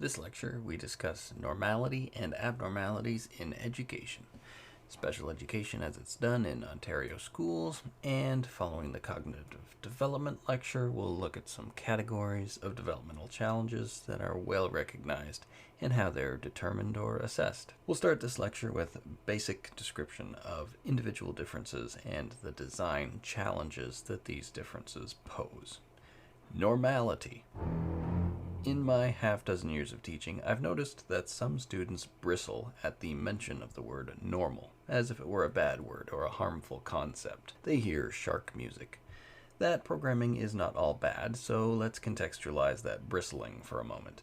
This lecture, we discuss normality and abnormalities in education, special education as it's done in Ontario schools, and following the cognitive development lecture, we'll look at some categories of developmental challenges that are well recognized and how they're determined or assessed. We'll start this lecture with a basic description of individual differences and the design challenges that these differences pose. Normality. In my half-dozen years of teaching, I've noticed that some students bristle at the mention of the word normal, as if it were a bad word or a harmful concept. They hear shark music. That programming is not all bad, so let's contextualize that bristling for a moment.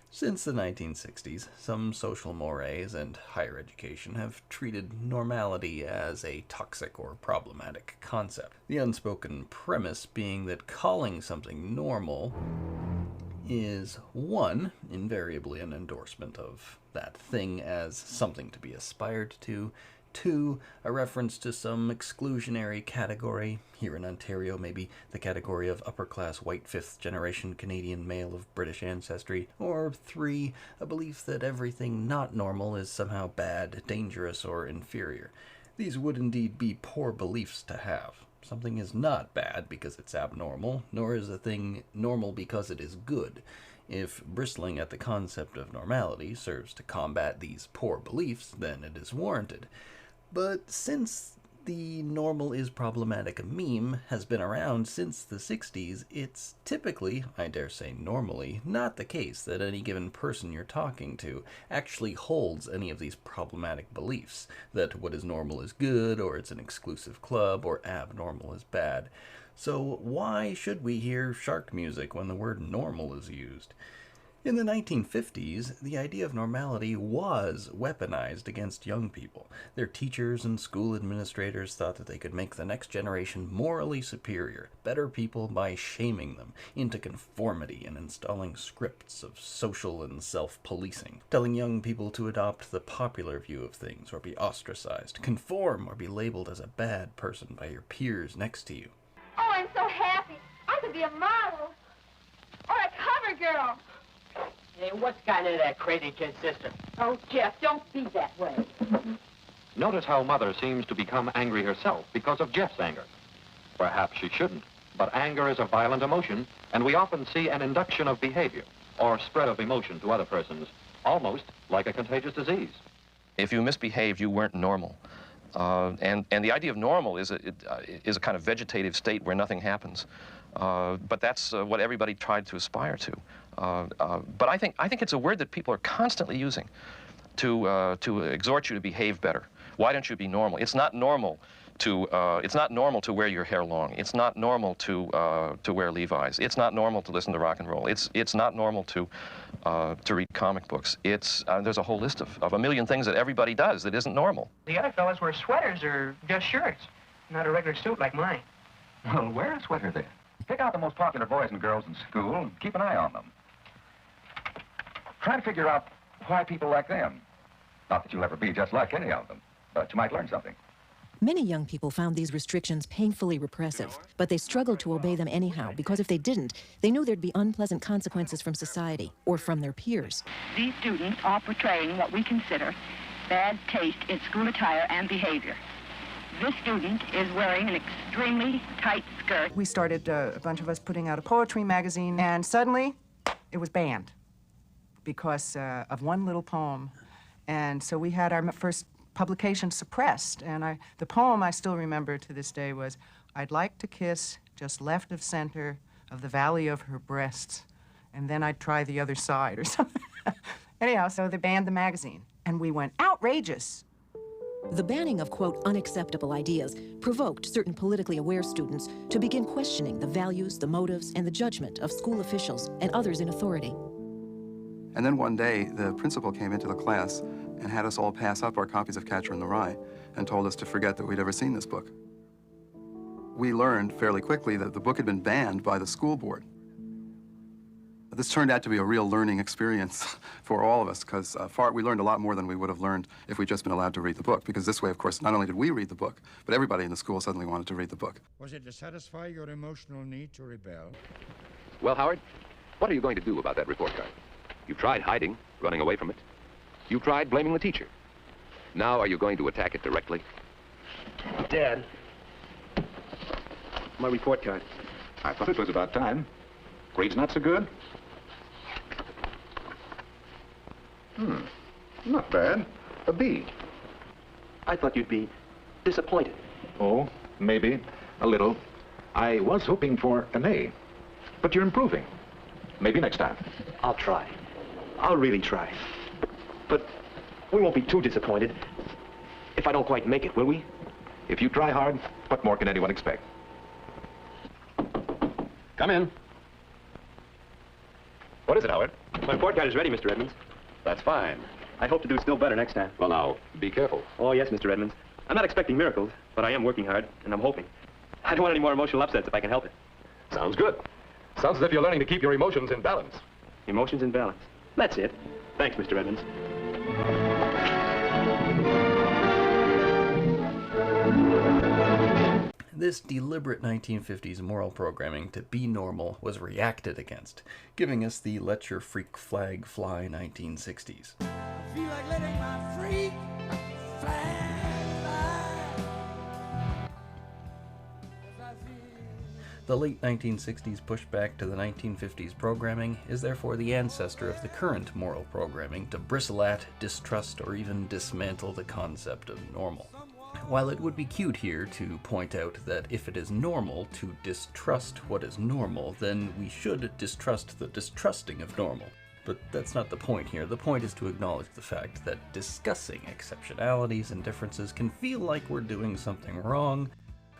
Since the 1960s, some social mores and higher education have treated normality as a toxic or problematic concept. The unspoken premise being that calling something normal is, one, invariably an endorsement of that thing as something to be aspired to, two, a reference to some exclusionary category, here in Ontario maybe the category of upper-class white fifth-generation Canadian male of British ancestry, or three, a belief that everything not normal is somehow bad, dangerous, or inferior. These would indeed be poor beliefs to have. Something is not bad because it's abnormal, nor is a thing normal because it is good. If bristling at the concept of normality serves to combat these poor beliefs, then it is warranted. But since the normal is problematic meme has been around since the 60s, it's typically, I dare say normally, not the case that any given person you're talking to actually holds any of these problematic beliefs, that what is normal is good, or it's an exclusive club, or abnormal is bad. So why should we hear shark music when the word normal is used? In the 1950s, the idea of normality was weaponized against young people. Their teachers and school administrators thought that they could make the next generation morally superior, better people by shaming them into conformity and installing scripts of social and self-policing, telling young people to adopt the popular view of things or be ostracized, conform or be labeled as a bad person by your peers next to you. Oh, I'm so happy. I could be a model or a cover girl. Hey, what's gotten into that crazy kid's sister? Oh, Jeff, don't be that way. Notice how Mother seems to become angry herself because of Jeff's anger. Perhaps she shouldn't, but anger is a violent emotion, and we often see an induction of behavior or spread of emotion to other persons, almost like a contagious disease. If you misbehaved, you weren't normal. And the idea of normal is a kind of vegetative state where nothing happens. But that's what everybody tried to aspire to. But I think it's a word that people are constantly using to exhort you to behave better. Why don't you be normal? It's not normal to wear your hair long. It's not normal to wear Levi's. It's not normal to listen to rock and roll. It's not normal to read comic books. There's a whole list of a million things that everybody does that isn't normal. The other fellas wear sweaters or just shirts, not a regular suit like mine. Well, wear a sweater then. Pick out the most popular boys and girls in school and keep an eye on them. Try to figure out why people like them. Not that you'll ever be just like any of them, but you might learn something. Many young people found these restrictions painfully repressive, but they struggled to obey them anyhow, because if they didn't, they knew there'd be unpleasant consequences from society or from their peers. These students are portraying what we consider bad taste in school attire and behavior. This student is wearing an extremely tight skirt. We started, a bunch of us, putting out a poetry magazine, and suddenly it was banned because of one little poem. And so we had our first publication suppressed, and the poem I still remember to this day was, "I'd like to kiss just left of center of the valley of her breasts, and then I'd try the other side," or something. Anyhow, so they banned the magazine, and we went, outrageous. The banning of, quote, unacceptable ideas provoked certain politically aware students to begin questioning the values, the motives, and the judgment of school officials and others in authority. And then one day, the principal came into the class and had us all pass up our copies of Catcher in the Rye and told us to forget that we'd ever seen this book. We learned fairly quickly that the book had been banned by the school board. This turned out to be a real learning experience for all of us, because we learned a lot more than we would have learned if we'd just been allowed to read the book. Because this way, of course, not only did we read the book, but everybody in the school suddenly wanted to read the book. Was it to satisfy your emotional need to rebel? Well, Howard, what are you going to do about that report card? You tried hiding, running away from it. You tried blaming the teacher. Now are you going to attack it directly? Dad, my report card. I thought it was about time. Grades not so good? Not bad. A B. I thought you'd be disappointed. Oh, maybe. A little. I was hoping for an A. But you're improving. Maybe next time. I'll try. I'll really try. But we won't be too disappointed if I don't quite make it, will we? If you try hard, what more can anyone expect? Come in. What is it, Howard? My report card is ready, Mr. Edmonds. That's fine. I hope to do still better next time. Well, now, be careful. Oh, yes, Mr. Edmonds. I'm not expecting miracles, but I am working hard, and I'm hoping. I don't want any more emotional upsets if I can help it. Sounds good. Sounds as if you're learning to keep your emotions in balance. Emotions in balance. That's it. Thanks, Mr. Edmonds. This deliberate 1950s moral programming to be normal was reacted against, giving us the let your freak flag fly 1960s. I feel like letting my freak flag fly. The late 1960s pushback to the 1950s programming is therefore the ancestor of the current moral programming to bristle at, distrust, or even dismantle the concept of normal. While it would be cute here to point out that if it is normal to distrust what is normal, then we should distrust the distrusting of normal. But that's not the point here. The point is to acknowledge the fact that discussing exceptionalities and differences can feel like we're doing something wrong,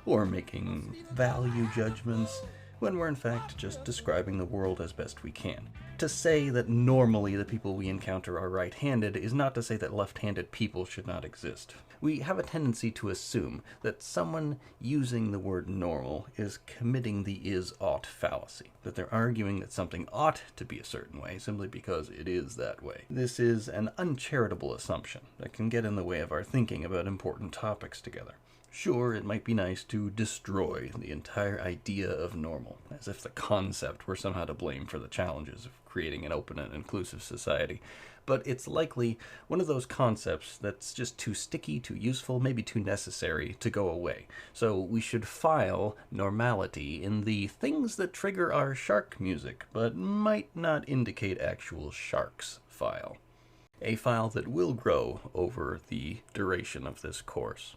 or making value judgments, when we're in fact just describing the world as best we can. To say that normally the people we encounter are right-handed is not to say that left-handed people should not exist. We have a tendency to assume that someone using the word normal is committing the is-ought fallacy, that they're arguing that something ought to be a certain way simply because it is that way. This is an uncharitable assumption that can get in the way of our thinking about important topics together. Sure, it might be nice to destroy the entire idea of normal, as if the concept were somehow to blame for the challenges of creating an open and inclusive society, but it's likely one of those concepts that's just too sticky, too useful, maybe too necessary to go away. So we should file normality in the things that trigger our shark music, but might not indicate actual sharks file. A file that will grow over the duration of this course.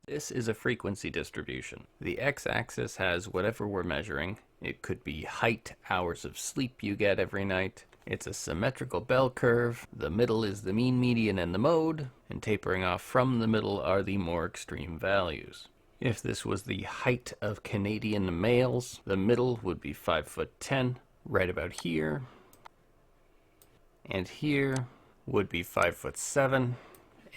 This is a frequency distribution. The x-axis has whatever we're measuring. It could be height, hours of sleep you get every night. It's a symmetrical bell curve. The middle is the mean, median, and the mode, and tapering off from the middle are the more extreme values. If this was the height of Canadian males, the middle would be 5'10", right about here. And here would be 5'7",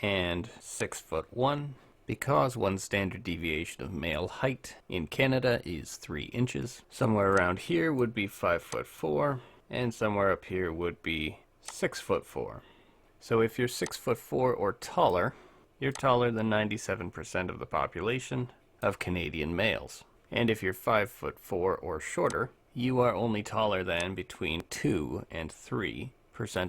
and 6'1". Because one standard deviation of male height in Canada is 3 inches, somewhere around here would be 5'4", and somewhere up here would be 6'4". So if you're 6'4" or taller, you're taller than 97% of the population of Canadian males. And if you're 5'4" or shorter, you are only taller than between 2 and 3%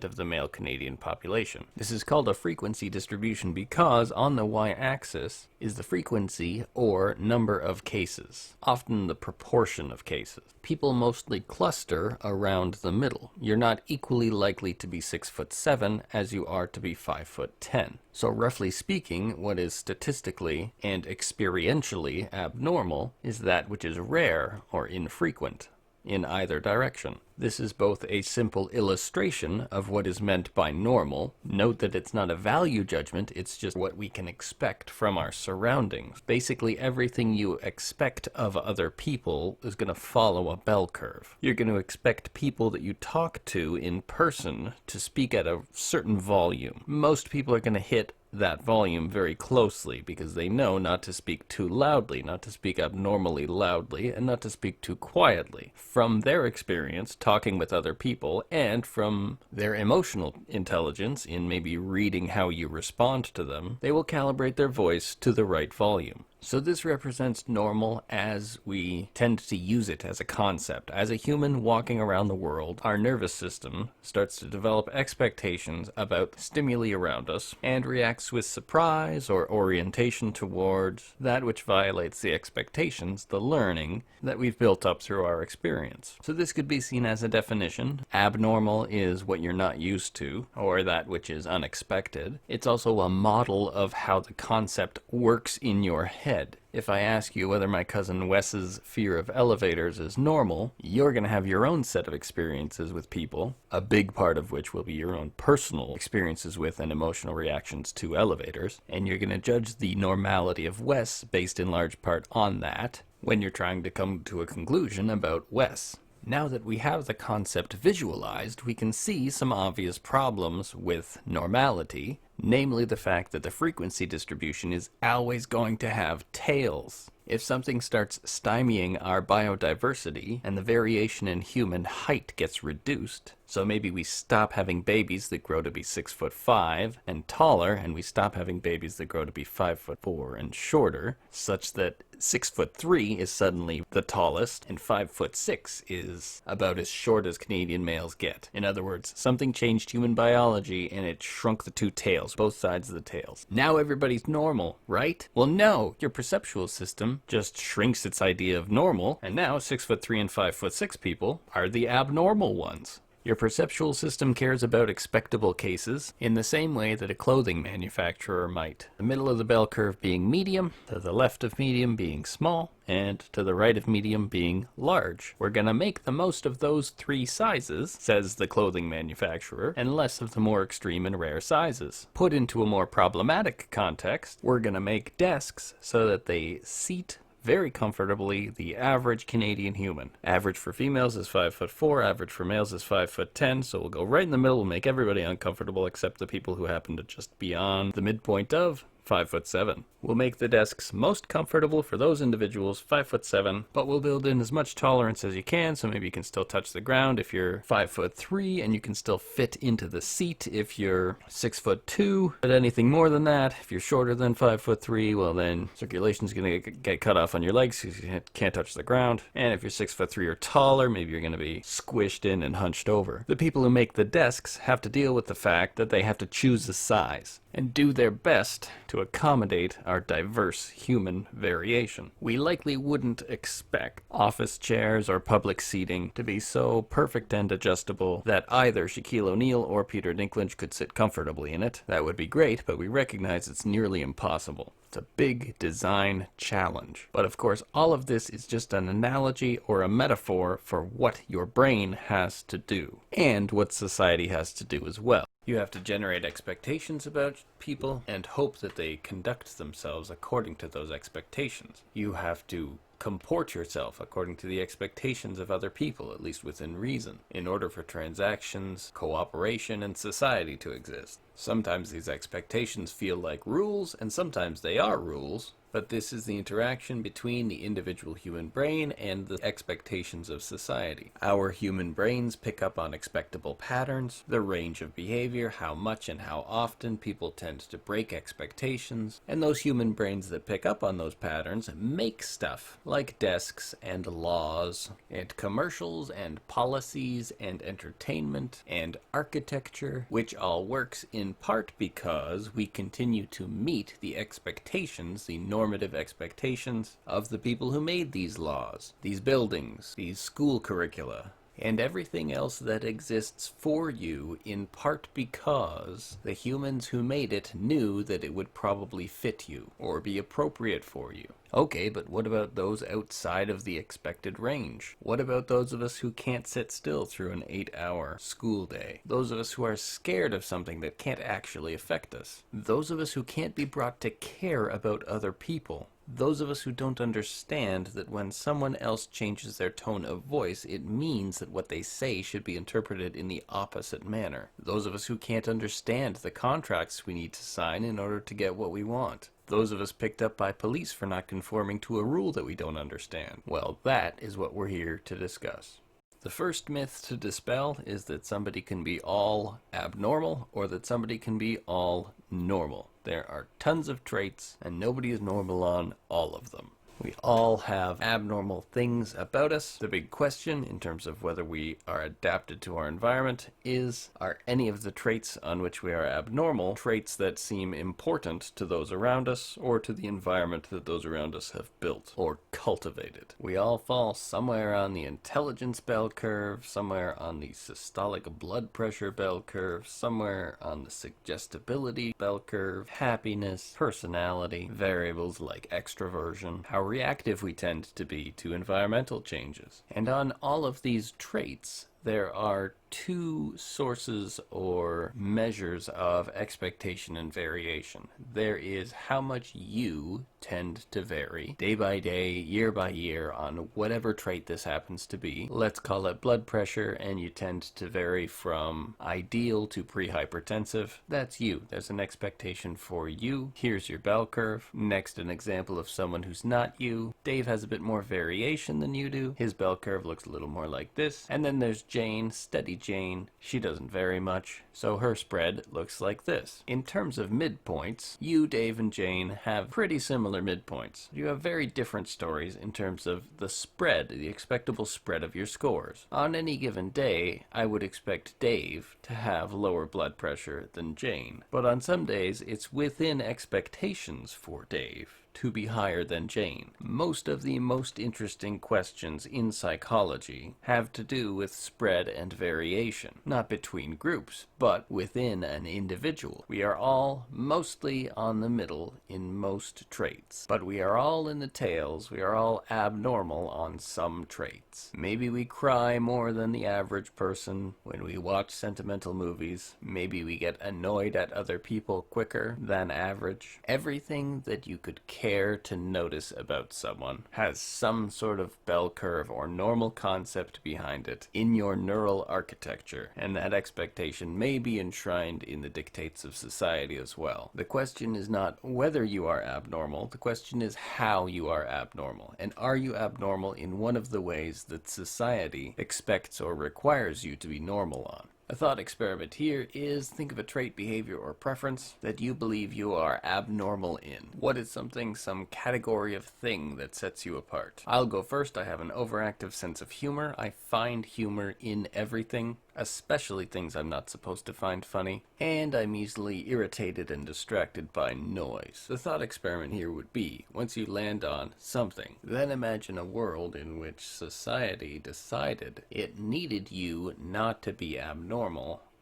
of the male Canadian population. This is called a frequency distribution because on the y-axis is the frequency or number of cases, often the proportion of cases. People mostly cluster around the middle. You're not equally likely to be 6'7" as you are to be 5'10". So roughly speaking, what is statistically and experientially abnormal is that which is rare or infrequent in either direction. This is both a simple illustration of what is meant by normal. Note that it's not a value judgment, it's just what we can expect from our surroundings. Basically, everything you expect of other people is going to follow a bell curve. You're going to expect people that you talk to in person to speak at a certain volume. Most people are going to hit that volume very closely because they know not to speak too loudly, not to speak abnormally loudly, and not to speak too quietly. From their experience talking with other people and from their emotional intelligence in maybe reading how you respond to them, they will calibrate their voice to the right volume. So this represents normal as we tend to use it as a concept. As a human walking around the world, our nervous system starts to develop expectations about stimuli around us and reacts with surprise or orientation towards that which violates the expectations, the learning that we've built up through our experience. So this could be seen as a definition. Abnormal is what you're not used to, or that which is unexpected. It's also a model of how the concept works in your head. If I ask you whether my cousin Wes's fear of elevators is normal, you're going to have your own set of experiences with people, a big part of which will be your own personal experiences with and emotional reactions to elevators, and you're going to judge the normality of Wes based in large part on that when you're trying to come to a conclusion about Wes. Now that we have the concept visualized, we can see some obvious problems with normality, namely the fact that the frequency distribution is always going to have tails. If something starts stymieing our biodiversity and the variation in human height gets reduced, so maybe we stop having babies that grow to be 6'5" and taller, and we stop having babies that grow to be 5'4" and shorter, such that 6'3" is suddenly the tallest and 5'6" is about as short as Canadian males get. In other words, something changed human biology and it shrunk the two tails, both sides of the tails. Now everybody's normal, right? Well, no, your perceptual system just shrinks its idea of normal, and now 6'3" and 5'6" people are the abnormal ones. Your perceptual system cares about expectable cases in the same way that a clothing manufacturer might. The middle of the bell curve being medium, to the left of medium being small, and to the right of medium being large. We're gonna make the most of those three sizes, says the clothing manufacturer, and less of the more extreme and rare sizes. Put into a more problematic context, we're gonna make desks so that they seat very comfortably the average Canadian human. Average for females is 5'4", average for males is 5'10", so we'll go right in the middle, we'll make everybody uncomfortable except the people who happen to just be on the midpoint of 5'7". We'll make the desks most comfortable for those individuals 5'7", but we'll build in as much tolerance as you can, so maybe you can still touch the ground if you're 5'3", and you can still fit into the seat if you're 6'2". But anything more than that, if you're shorter than 5'3", well then circulation's gonna get cut off on your legs because you can't touch the ground. And if you're 6'3" or taller, maybe you're gonna be squished in and hunched over. The people who make the desks have to deal with the fact that they have to choose a size and do their best to accommodate our diverse human variation. We likely wouldn't expect office chairs or public seating to be so perfect and adjustable that either Shaquille O'Neal or Peter Dinklage could sit comfortably in it. That would be great, but we recognize it's nearly impossible. It's a big design challenge. But of course, all of this is just an analogy or a metaphor for what your brain has to do, and what society has to do as well. You have to generate expectations about people and hope that they conduct themselves according to those expectations. You have to comport yourself according to the expectations of other people, at least within reason, in order for transactions, cooperation, and society to exist. Sometimes these expectations feel like rules, and sometimes they are rules, but this is the interaction between the individual human brain and the expectations of society. Our human brains pick up on expectable patterns, the range of behavior, how much and how often people tend to break expectations, and those human brains that pick up on those patterns make stuff like desks and laws and commercials and policies and entertainment and architecture, which all works in part because we continue to meet the expectations, the normative expectations of the people who made these laws, these buildings, these school curricula, and everything else that exists for you, in part because the humans who made it knew that it would probably fit you or be appropriate for you. Okay, but what about those outside of the expected range? What about those of us who can't sit still through an 8-hour school day? Those of us who are scared of something that can't actually affect us? Those of us who can't be brought to care about other people? Those of us who don't understand that when someone else changes their tone of voice, it means that what they say should be interpreted in the opposite manner. Those of us who can't understand the contracts we need to sign in order to get what we want. Those of us picked up by police for not conforming to a rule that we don't understand. Well, that is what we're here to discuss. The first myth to dispel is that somebody can be all abnormal or that somebody can be all normal. There are tons of traits and nobody is normal on all of them. We all have abnormal things about us. The big question in terms of whether we are adapted to our environment is, are any of the traits on which we are abnormal traits that seem important to those around us or to the environment that those around us have built or cultivated? We all fall somewhere on the intelligence bell curve, somewhere on the systolic blood pressure bell curve, somewhere on the suggestibility bell curve, happiness, personality, variables like extroversion, how reactive we tend to be to environmental changes. And on all of these traits, there are two sources or measures of expectation and variation. There is how much you tend to vary day by day, year by year on whatever trait this happens to be. Let's call it blood pressure, and you tend to vary from ideal to pre-hypertensive. That's you. There's an expectation for you. Here's your bell curve. Next, an example of someone who's not you. Dave has a bit more variation than you do. His bell curve looks a little more like this. And then there's Jane, steady Jane. She doesn't vary much, so her spread looks like this. In terms of midpoints, you, Dave, and Jane have pretty similar midpoints. You have very different stories in terms of the spread, the expectable spread of your scores. On any given day, I would expect Dave to have lower blood pressure than Jane, but on some days, it's within expectations for Dave to be higher than Jane. Most of the most interesting questions in psychology have to do with spread and variation, not between groups, but within an individual. We are all mostly on the middle in most traits, but we are all in the tails. We are all abnormal on some traits. Maybe we cry more than the average person when we watch sentimental movies. Maybe we get annoyed at other people quicker than average. Everything that you could care to notice about someone has some sort of bell curve or normal concept behind it in your neural architecture, and that expectation may be enshrined in the dictates of society as well. The question is not whether you are abnormal, the question is how you are abnormal, and are you abnormal in one of the ways that society expects or requires you to be normal on. A thought experiment here is think of a trait, behavior, or preference that you believe you are abnormal in. What is something, some category of thing that sets you apart? I'll go first. I have an overactive sense of humor. I find humor in everything, especially things I'm not supposed to find funny, and I'm easily irritated and distracted by noise. The thought experiment here would be, once you land on something, then imagine a world in which society decided it needed you not to be abnormal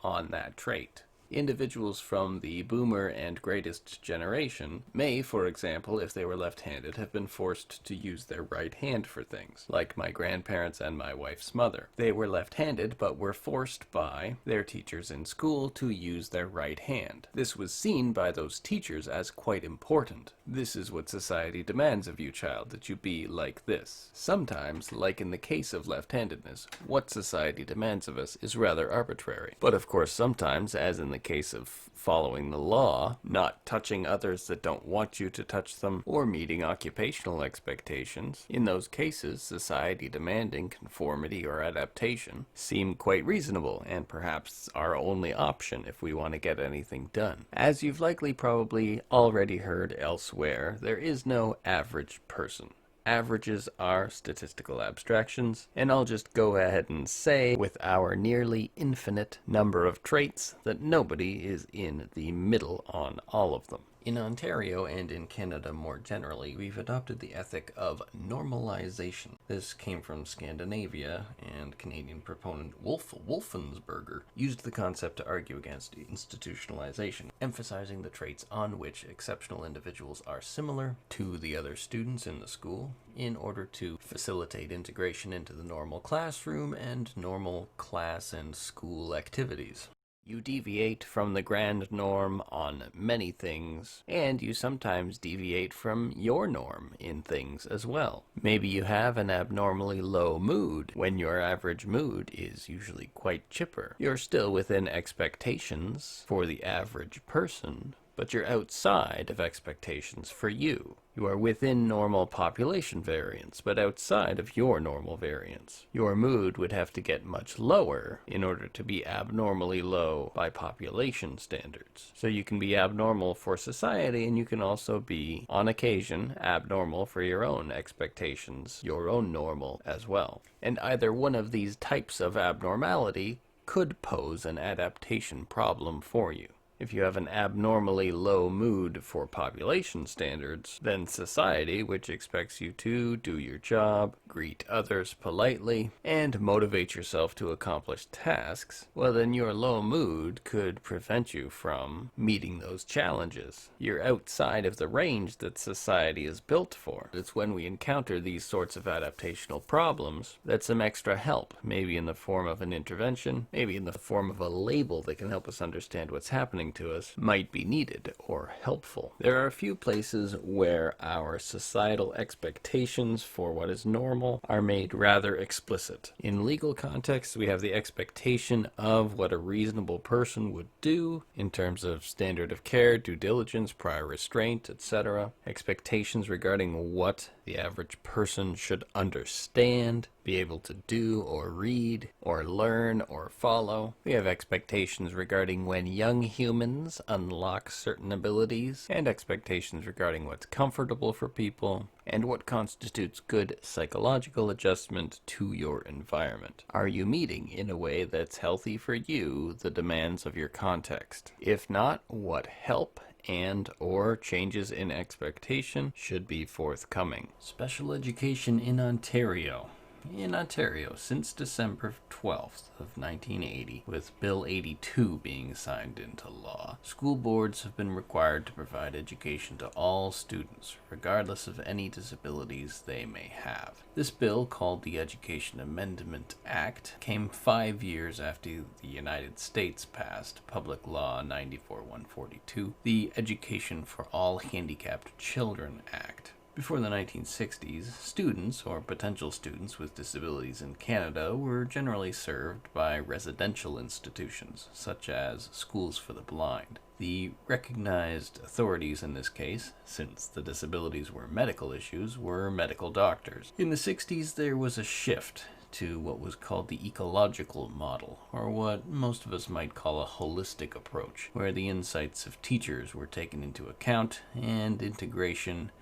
on that trait. Individuals from the boomer and greatest generation may, for example, if they were left-handed, have been forced to use their right hand for things, like my grandparents and my wife's mother. They were left-handed, but were forced by their teachers in school to use their right hand. This was seen by those teachers as quite important. This is what society demands of you, child, that you be like this. Sometimes, like in the case of left-handedness, what society demands of us is rather arbitrary. But of course, sometimes, as in the case of following the law, not touching others that don't want you to touch them, or meeting occupational expectations, in those cases, society demanding conformity or adaptation seem quite reasonable, and perhaps our only option if we want to get anything done. As you've likely probably already heard elsewhere, there is no average person. Averages are statistical abstractions, and I'll just go ahead and say, with our nearly infinite number of traits, that nobody is in the middle on all of them. In Ontario and in Canada more generally, we've adopted the ethic of normalization. This came from Scandinavia, and Canadian proponent Wolfensberger used the concept to argue against institutionalization, emphasizing the traits on which exceptional individuals are similar to the other students in the school in order to facilitate integration into the normal classroom and normal class and school activities. You deviate from the grand norm on many things, and you sometimes deviate from your norm in things as well. Maybe you have an abnormally low mood when your average mood is usually quite chipper. You're still within expectations for the average person, but you're outside of expectations for you. You are within normal population variance, but outside of your normal variance. Your mood would have to get much lower in order to be abnormally low by population standards. So you can be abnormal for society, and you can also be, on occasion, abnormal for your own expectations, your own normal as well. And either one of these types of abnormality could pose an adaptation problem for you. If you have an abnormally low mood for population standards, then society, which expects you to do your job, greet others politely, and motivate yourself to accomplish tasks, well then your low mood could prevent you from meeting those challenges. You're outside of the range that society is built for. It's when we encounter these sorts of adaptational problems that some extra help, maybe in the form of an intervention, maybe in the form of a label that can help us understand what's happening to us, might be needed or helpful. There are a few places where our societal expectations for what is normal are made rather explicit. In legal contexts, we have the expectation of what a reasonable person would do in terms of standard of care, due diligence, prior restraint, etc. Expectations regarding what the average person should understand, be able to do or read or learn or follow. We have expectations regarding when young humans unlock certain abilities, and expectations regarding what's comfortable for people, and what constitutes good psychological adjustment to your environment. Are you meeting, in a way that's healthy for you, the demands of your context? If not, what help and or changes in expectation should be forthcoming? Special education in Ontario. In Ontario, since December 12th of 1980, with Bill 82 being signed into law, school boards have been required to provide education to all students, regardless of any disabilities they may have. This bill, called the Education Amendment Act, came 5 years after the United States passed Public Law 94-142, the Education for All Handicapped Children Act. Before the 1960s, students, or potential students with disabilities in Canada, were generally served by residential institutions, such as schools for the blind. The recognized authorities in this case, since the disabilities were medical issues, were medical doctors. In the 60s, there was a shift to what was called the ecological model, or what most of us might call a holistic approach, where the insights of teachers were taken into account, and integration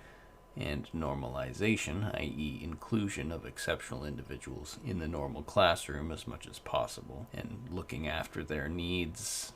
and normalization, i.e. inclusion of exceptional individuals in the normal classroom as much as possible, and looking after their needs,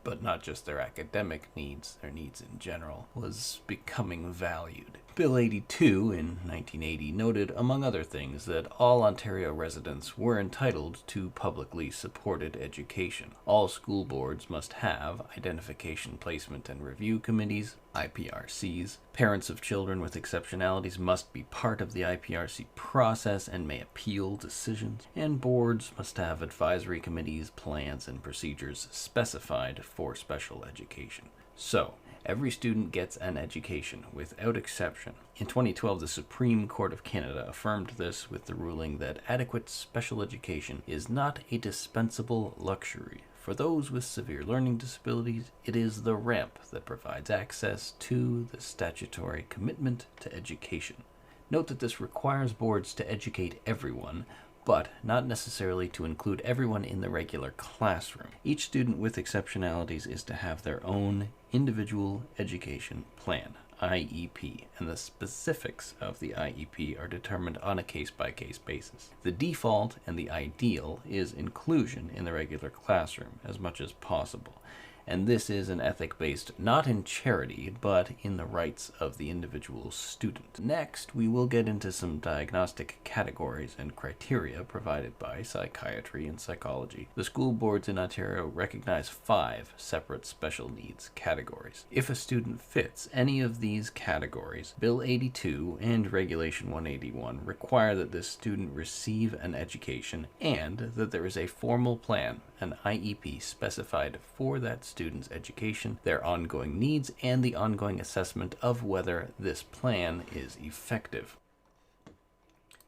but not just their academic needs, their needs in general, was becoming valued. Bill 82 in 1980 noted, among other things, that all Ontario residents were entitled to publicly supported education. All school boards must have identification, placement, and review committees, IPRCs. Parents of children with exceptionalities must be part of the IPRC process and may appeal decisions, and boards must have advisory committees, plans, and procedures specified for special education. So, every student gets an education, without exception. In 2012, the Supreme Court of Canada affirmed this with the ruling that adequate special education is not a dispensable luxury. For those with severe learning disabilities, it is the ramp that provides access to the statutory commitment to education. Note that this requires boards to educate everyone, but not necessarily to include everyone in the regular classroom. Each student with exceptionalities is to have their own individual education plan, IEP, and the specifics of the IEP are determined on a case-by-case basis. The default and the ideal is inclusion in the regular classroom as much as possible, and this is an ethic based not in charity, but in the rights of the individual student. Next, we will get into some diagnostic categories and criteria provided by psychiatry and psychology. The school boards in Ontario recognize 5 separate special needs categories. If a student fits any of these categories, Bill 82 and Regulation 181 require that this student receive an education and that there is a formal plan, an IEP, specified for that student's education, their ongoing needs, and the ongoing assessment of whether this plan is effective.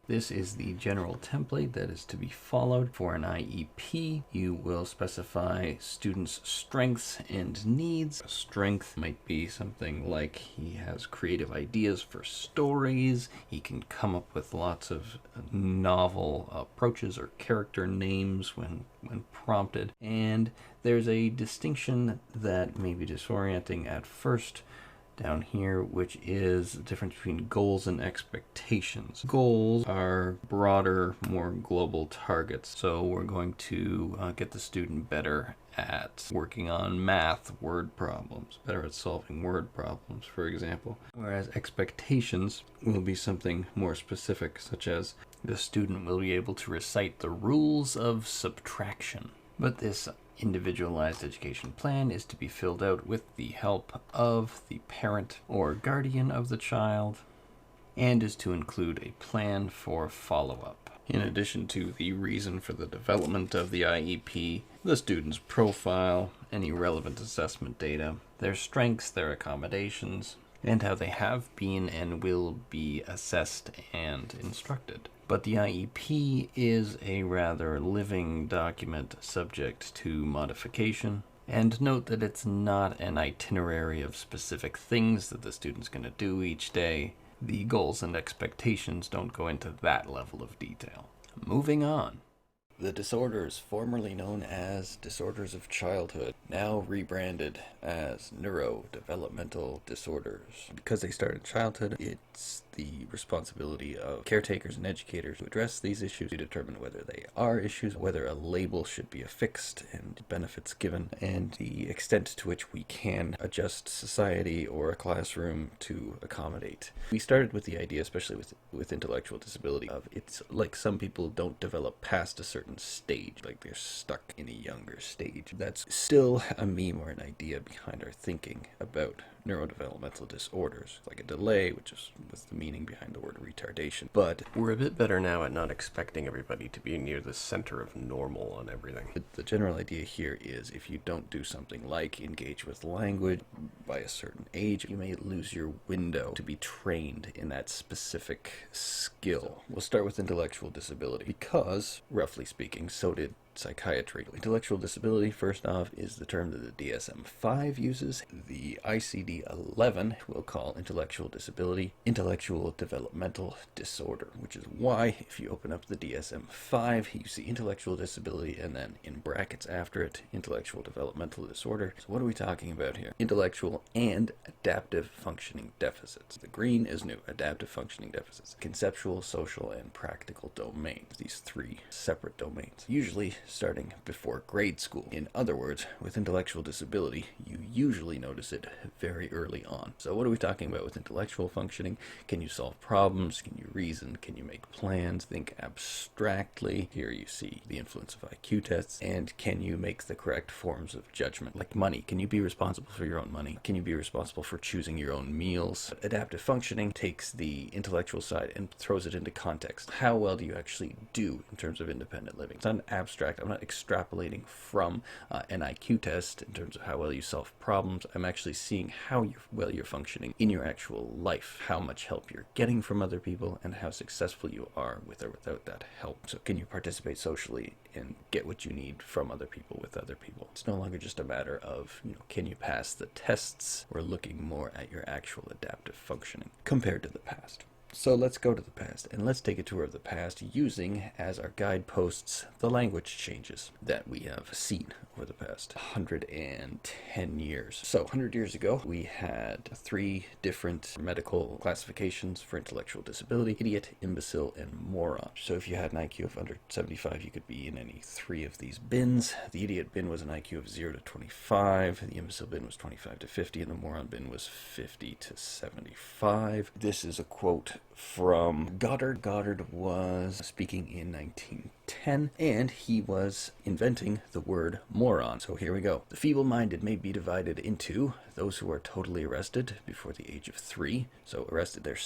This is the general template that is to be followed for an IEP. You will specify students' strengths and needs. A strength might be something like he has creative ideas for stories, he can come up with lots of novel approaches or character names when prompted, and there's a distinction that may be disorienting at first down here, which is the difference between goals and expectations. Goals are broader, more global targets. So we're going to get the student better at working on math word problems, better at solving word problems, for example. Whereas expectations will be something more specific, such as the student will be able to recite the rules of subtraction. But this individualized education plan is to be filled out with the help of the parent or guardian of the child and is to include a plan for follow-up. In addition to the reason for the development of the IEP, the student's profile, any relevant assessment data, their strengths, their accommodations, and how they have been and will be assessed and instructed. But the IEP is a rather living document subject to modification. And note that it's not an itinerary of specific things that the student's going to do each day. The goals and expectations don't go into that level of detail. Moving on. The disorders formerly known as disorders of childhood, now rebranded as neurodevelopmental disorders. Because they start in childhood, it's the responsibility of caretakers and educators to address these issues, to determine whether they are issues, whether a label should be affixed and benefits given, and the extent to which we can adjust society or a classroom to accommodate. We started with the idea, especially with intellectual disability, of it's like some people don't develop past a certain stage, like they're stuck in a younger stage. That's still a meme or an idea behind our thinking about neurodevelopmental disorders, like a delay, which was the meaning behind the word retardation. But we're a bit better now at not expecting everybody to be near the center of normal on everything. The general idea here is if you don't do something like engage with language by a certain age, you may lose your window to be trained in that specific skill. We'll start with intellectual disability because, roughly speaking, so did psychiatry. Intellectual disability, first off, is the term that the DSM-5 uses. The ICD-11 will call intellectual disability intellectual developmental disorder, which is why if you open up the DSM-5, you see intellectual disability and then in brackets after it, intellectual developmental disorder. So what are we talking about here? Intellectual and adaptive functioning deficits. The green is new, adaptive functioning deficits. Conceptual, social, and practical domains. These three separate domains. Usually starting before grade school. In other words, with intellectual disability, you usually notice it very early on. So what are we talking about with intellectual functioning? Can you solve problems? Can you reason? Can you make plans? Think abstractly? Here you see the influence of IQ tests. And can you make the correct forms of judgment? Like money. Can you be responsible for your own money? Can you be responsible for choosing your own meals? Adaptive functioning takes the intellectual side and throws it into context. How well do you actually do in terms of independent living? It's not an abstract. I'm not extrapolating from an IQ test in terms of how well you solve problems. I'm actually seeing how well you're functioning in your actual life, how much help you're getting from other people, and how successful you are with or without that help. So can you participate socially and get what you need from other people with other people? It's no longer just a matter of, can you pass the tests? We're looking more at your actual adaptive functioning compared to the past. So let's go to the past, and let's take a tour of the past using as our guideposts the language changes that we have seen over the past 110 years. So 100 years ago, we had 3 different medical classifications for intellectual disability: idiot, imbecile, and moron. So if you had an IQ of under 75, you could be in any 3 of these bins. The idiot bin was an IQ of 0 to 25, the imbecile bin was 25 to 50, and the moron bin was 50 to 75. This is a quote from Goddard. Goddard was speaking in 1910, and he was inventing the word moron. So here we go. The feeble-minded may be divided into those who are totally arrested before the age of 3. So arrested, their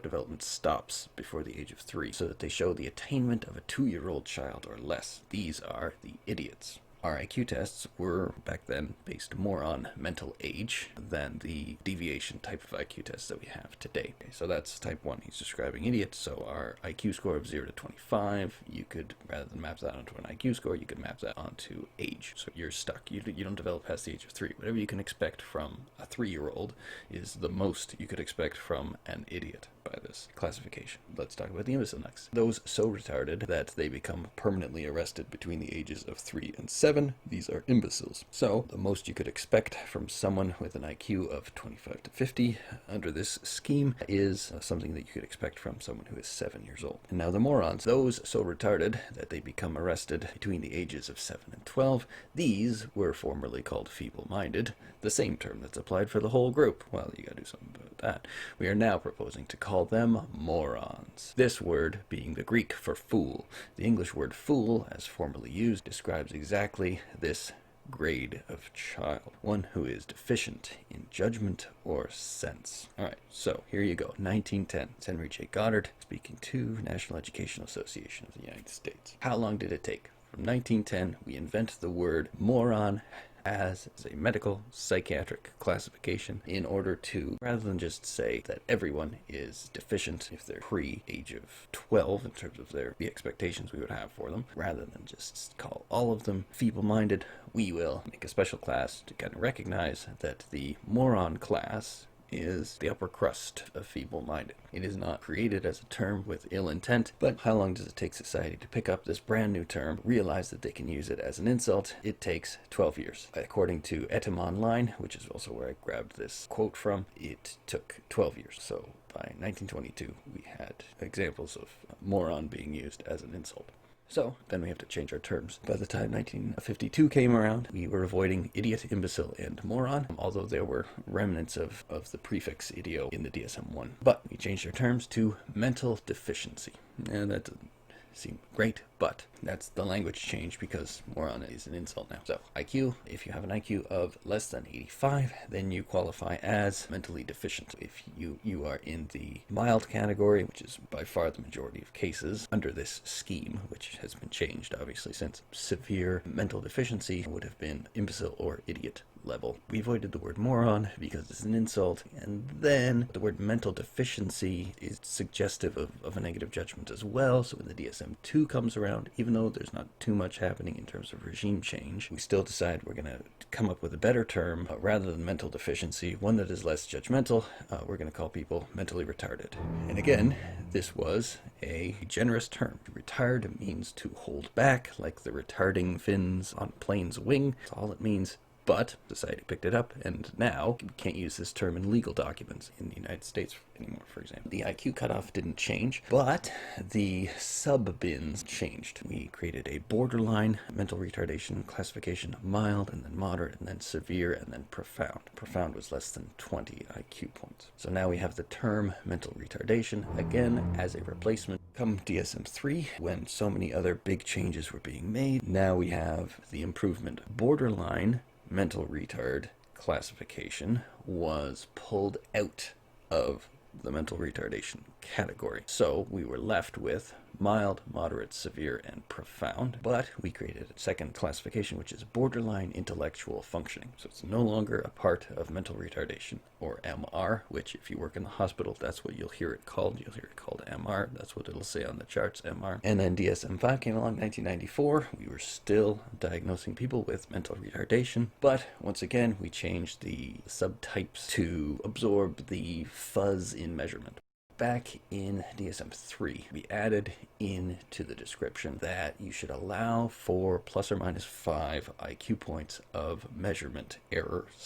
development stops before the age of 3, so that they show the attainment of a 2-year-old child or less. These are the idiots. Our IQ tests were back then based more on mental age than the deviation type of IQ tests that we have today. Okay, so that's type 1. He's describing idiots. So our IQ score of 0 to 25, you could, rather than map that onto an IQ score, you could map that onto age. So you're stuck. You don't develop past the age of 3. Whatever you can expect from a 3-year-old is the most you could expect from an idiot by this classification. Let's talk about the imbecile next. Those so retarded that they become permanently arrested between the ages of 3 and 7, these are imbeciles. So the most you could expect from someone with an IQ of 25 to 50 under this scheme is something that you could expect from someone who is 7 years old. And now the morons, those so retarded that they become arrested between the ages of 7 and 12, these were formerly called feeble-minded, the same term that's applied for the whole group. Well, you gotta do something about that. We are now proposing to call them morons. This word being the Greek for fool. The English word fool, as formerly used, describes exactly this grade of child, one who is deficient in judgment or sense. Alright, so here you go. 1910. It's Henry J. Goddard speaking to National Educational Association of the United States. How long did it take? From 1910, we invent the word moron as a medical psychiatric classification in order to, rather than just say that everyone is deficient if they're pre-age of 12 in terms of the expectations we would have for them, rather than just call all of them feeble-minded, we will make a special class to kind of recognize that the moron class is the upper crust of feeble-minded. It is not created as a term with ill intent, but how long does it take society to pick up this brand new term, realize that they can use it as an insult? It takes 12 years. According to Etim Online, which is also where I grabbed this quote from, it took 12 years. So by 1922, we had examples of moron being used as an insult. So then we have to change our terms. By the time 1952 came around, we were avoiding idiot, imbecile, and moron, although there were remnants of the prefix idio in the DSM-1. But we changed our terms to mental deficiency. And that doesn't seem great, but that's the language change because moron is an insult now. So IQ, if you have an IQ of less than 85, then you qualify as mentally deficient. If you are in the mild category, which is by far the majority of cases under this scheme, which has been changed obviously since, severe mental deficiency would have been imbecile or idiot level. We avoided the word moron because it's an insult, and then the word mental deficiency is suggestive of a negative judgment as well. So when the DSM-2 comes around, even though there's not too much happening in terms of regime change, we still decide we're going to come up with a better term rather than mental deficiency, one that is less judgmental. We're going to call people mentally retarded. And again, this was a generous term. Retard means to hold back, like the retarding fins on a plane's wing. That's all it means. But society picked it up, and now we can't use this term in legal documents in the United States anymore, for example. The IQ cutoff didn't change, but the sub-bins changed. We created a borderline mental retardation classification, mild, and then moderate, and then severe, and then profound. Profound was less than 20 IQ points. So now we have the term mental retardation, again, as a replacement. Come DSM-3, when so many other big changes were being made, now we have the improvement. Borderline mental retard classification was pulled out of the mental retardation category. So we were left with mild, moderate, severe, and profound, but we created a second classification, which is borderline intellectual functioning. So it's no longer a part of mental retardation, or MR, which if you work in the hospital, that's what you'll hear it called. You'll hear it called MR. That's what it'll say on the charts, MR. And then DSM-5 came along in 1994. We were still diagnosing people with mental retardation, but once again, we changed the subtypes to absorb the fuzz in measurement. Back in DSM-3, we added into the description that you should allow for plus or minus 5 IQ points of measurement error /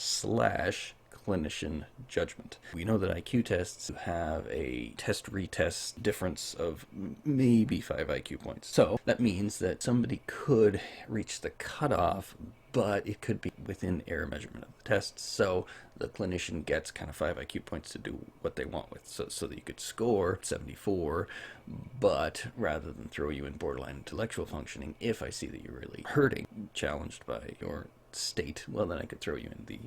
clinician judgment. We know that IQ tests have a test-retest difference of maybe 5 IQ points. So that means that somebody could reach the cutoff, but it could be within error measurement of the tests. So the clinician gets kind of 5 IQ points to do what they want with, so that you could score 74, but rather than throw you in borderline intellectual functioning, if I see that you're really hurting, challenged by your state, well, then I could throw you in the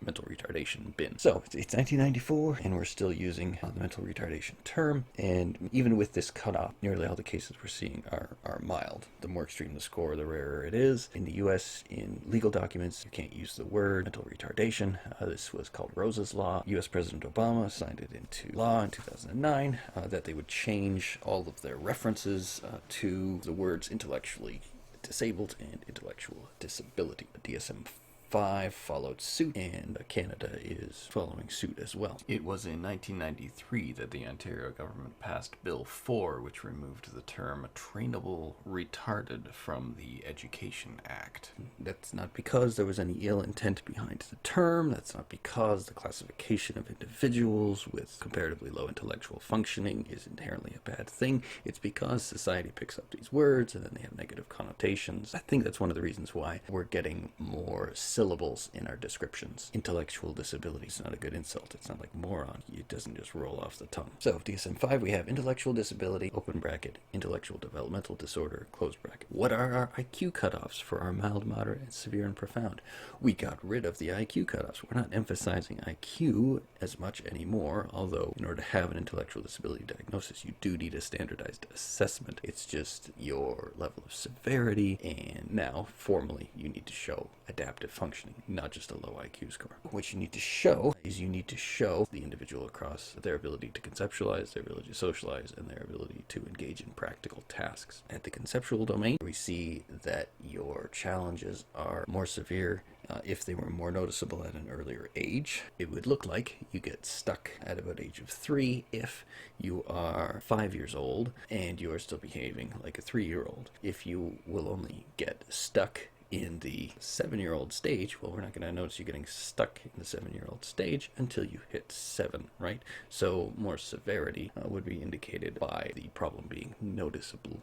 mental retardation bin. So it's 1994, and we're still using the mental retardation term, and even with this cutoff, nearly all the cases we're seeing are mild. The more extreme the score, the rarer it is. In the U.S., in legal documents, you can't use the word mental retardation. This was called Rose's Law. U.S. President Obama signed it into law in 2009 that they would change all of their references to the words intellectually disabled and intellectual disability. The DSM-5 followed suit, and Canada is following suit as well. It was in 1993 that the Ontario government passed Bill 4, which removed the term trainable retarded from the Education Act. That's not because there was any ill intent behind the term. That's not because the classification of individuals with comparatively low intellectual functioning is inherently a bad thing. It's because society picks up these words and then they have negative connotations. I think that's one of the reasons why we're getting more syllables in our descriptions. Intellectual disability is not a good insult. It's not like moron. It doesn't just roll off the tongue. So DSM-5, we have intellectual disability, open bracket, intellectual developmental disorder, close bracket. What are our IQ cutoffs for our mild, moderate, and severe and profound? We got rid of the IQ cutoffs. We're not emphasizing IQ as much anymore, although in order to have an intellectual disability diagnosis, you do need a standardized assessment. It's just your level of severity, and now, formally, you need to show adaptive functioning, not just a low IQ score. What you need to show is you need to show the individual across their ability to conceptualize, their ability to socialize, and their ability to engage in practical tasks. At the conceptual domain, we see that your challenges are more severe if they were more noticeable at an earlier age. It would look like you get stuck at about age of 3 if you are 5 years old and you are still behaving like a 3-year-old. If you will only get stuck in the 7-year-old stage, well, we're not going to notice you getting stuck in the 7-year-old stage until you hit 7, right? So more severity would be indicated by the problem being noticeable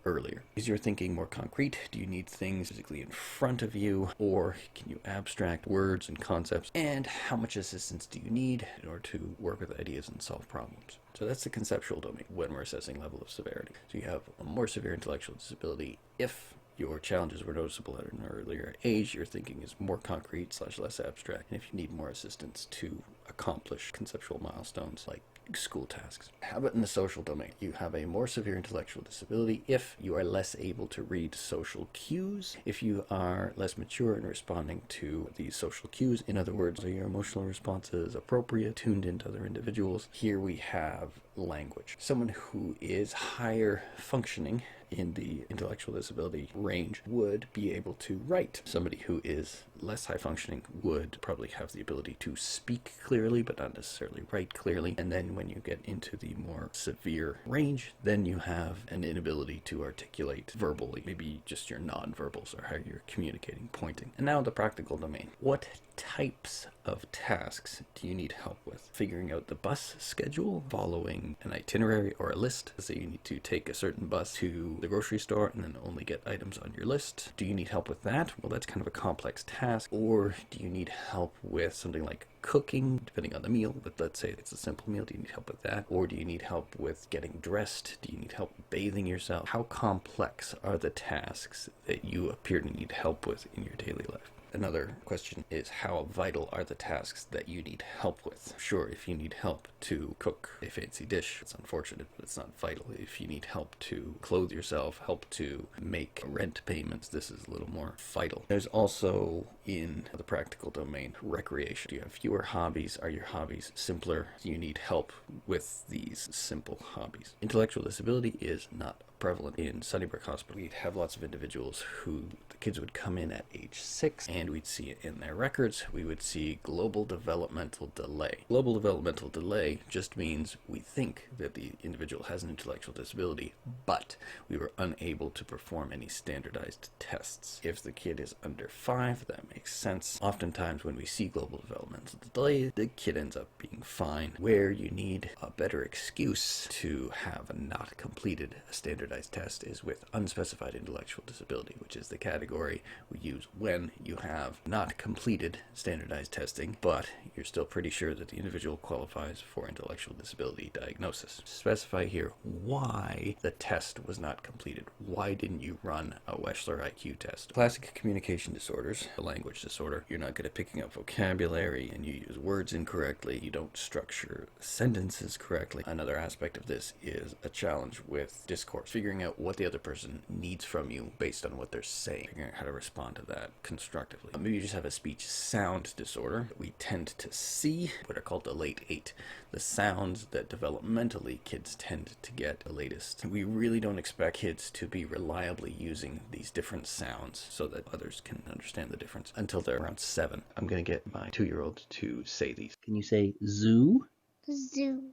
earlier. Is your thinking more concrete? Do you need things physically in front of you, or can you abstract words and concepts? And how much assistance do you need in order to work with ideas and solve problems? So that's the conceptual domain when we're assessing level of severity. So you have a more severe intellectual disability if your challenges were noticeable at an earlier age, your thinking is more concrete / less abstract, and if you need more assistance to accomplish conceptual milestones like school tasks. How about in the social domain? You have a more severe intellectual disability if you are less able to read social cues, if you are less mature in responding to these social cues. In other words, are your emotional responses appropriate, tuned into other individuals? Here we have language. Someone who is higher functioning in the intellectual disability range would be able to write. Somebody who is less high functioning would probably have the ability to speak clearly, but not necessarily write clearly. And then when you get into the more severe range, then you have an inability to articulate verbally, maybe just your nonverbals or how you're communicating, pointing. And now the practical domain. What types of tasks do you need help with? Figuring out the bus schedule, following an itinerary or a list. Say you need to take a certain bus to the grocery store and then only get items on your list. Do you need help with that? Well, that's kind of a complex task. Or do you need help with something like cooking, depending on the meal, but let's say it's a simple meal. Do you need help with that? Or do you need help with getting dressed? Do you need help bathing yourself? How complex are the tasks that you appear to need help with in your daily life? Another question is, how vital are the tasks that you need help with? Sure, if you need help to cook a fancy dish, it's unfortunate, but it's not vital. If you need help to clothe yourself, help to make rent payments, this is a little more vital. There's also, in the practical domain, recreation. Do you have fewer hobbies? Are your hobbies simpler? Do you need help with these simple hobbies? Intellectual disability is not prevalent in Sunnybrook Hospital. We'd have lots of individuals who the kids would come in at age 6, and we'd see it in their records. We would see global developmental delay. Global developmental delay just means we think that the individual has an intellectual disability, but we were unable to perform any standardized tests. If the kid is under 5, that makes sense. Oftentimes when we see global developmental delay, the kid ends up being fine. Where you need a better excuse to have not completed a standardized test is with unspecified intellectual disability, which is the category we use when you have not completed standardized testing, but you're still pretty sure that the individual qualifies for intellectual disability diagnosis. Specify here why the test was not completed. Why didn't you run a Wechsler IQ test? Classic communication disorders, a language disorder, you're not good at picking up vocabulary and you use words incorrectly, you don't structure sentences correctly. Another aspect of this is a challenge with discourse, figuring out what the other person needs from you based on what they're saying, figuring out how to respond to that constructively. Maybe you just have a speech sound disorder. We tend to see what are called the late 8, the sounds that developmentally kids tend to get the latest. We really don't expect kids to be reliably using these different sounds so that others can understand the difference until they're around 7. I'm going to get my 2-year-old to say these. Can you say zoo? Zoo.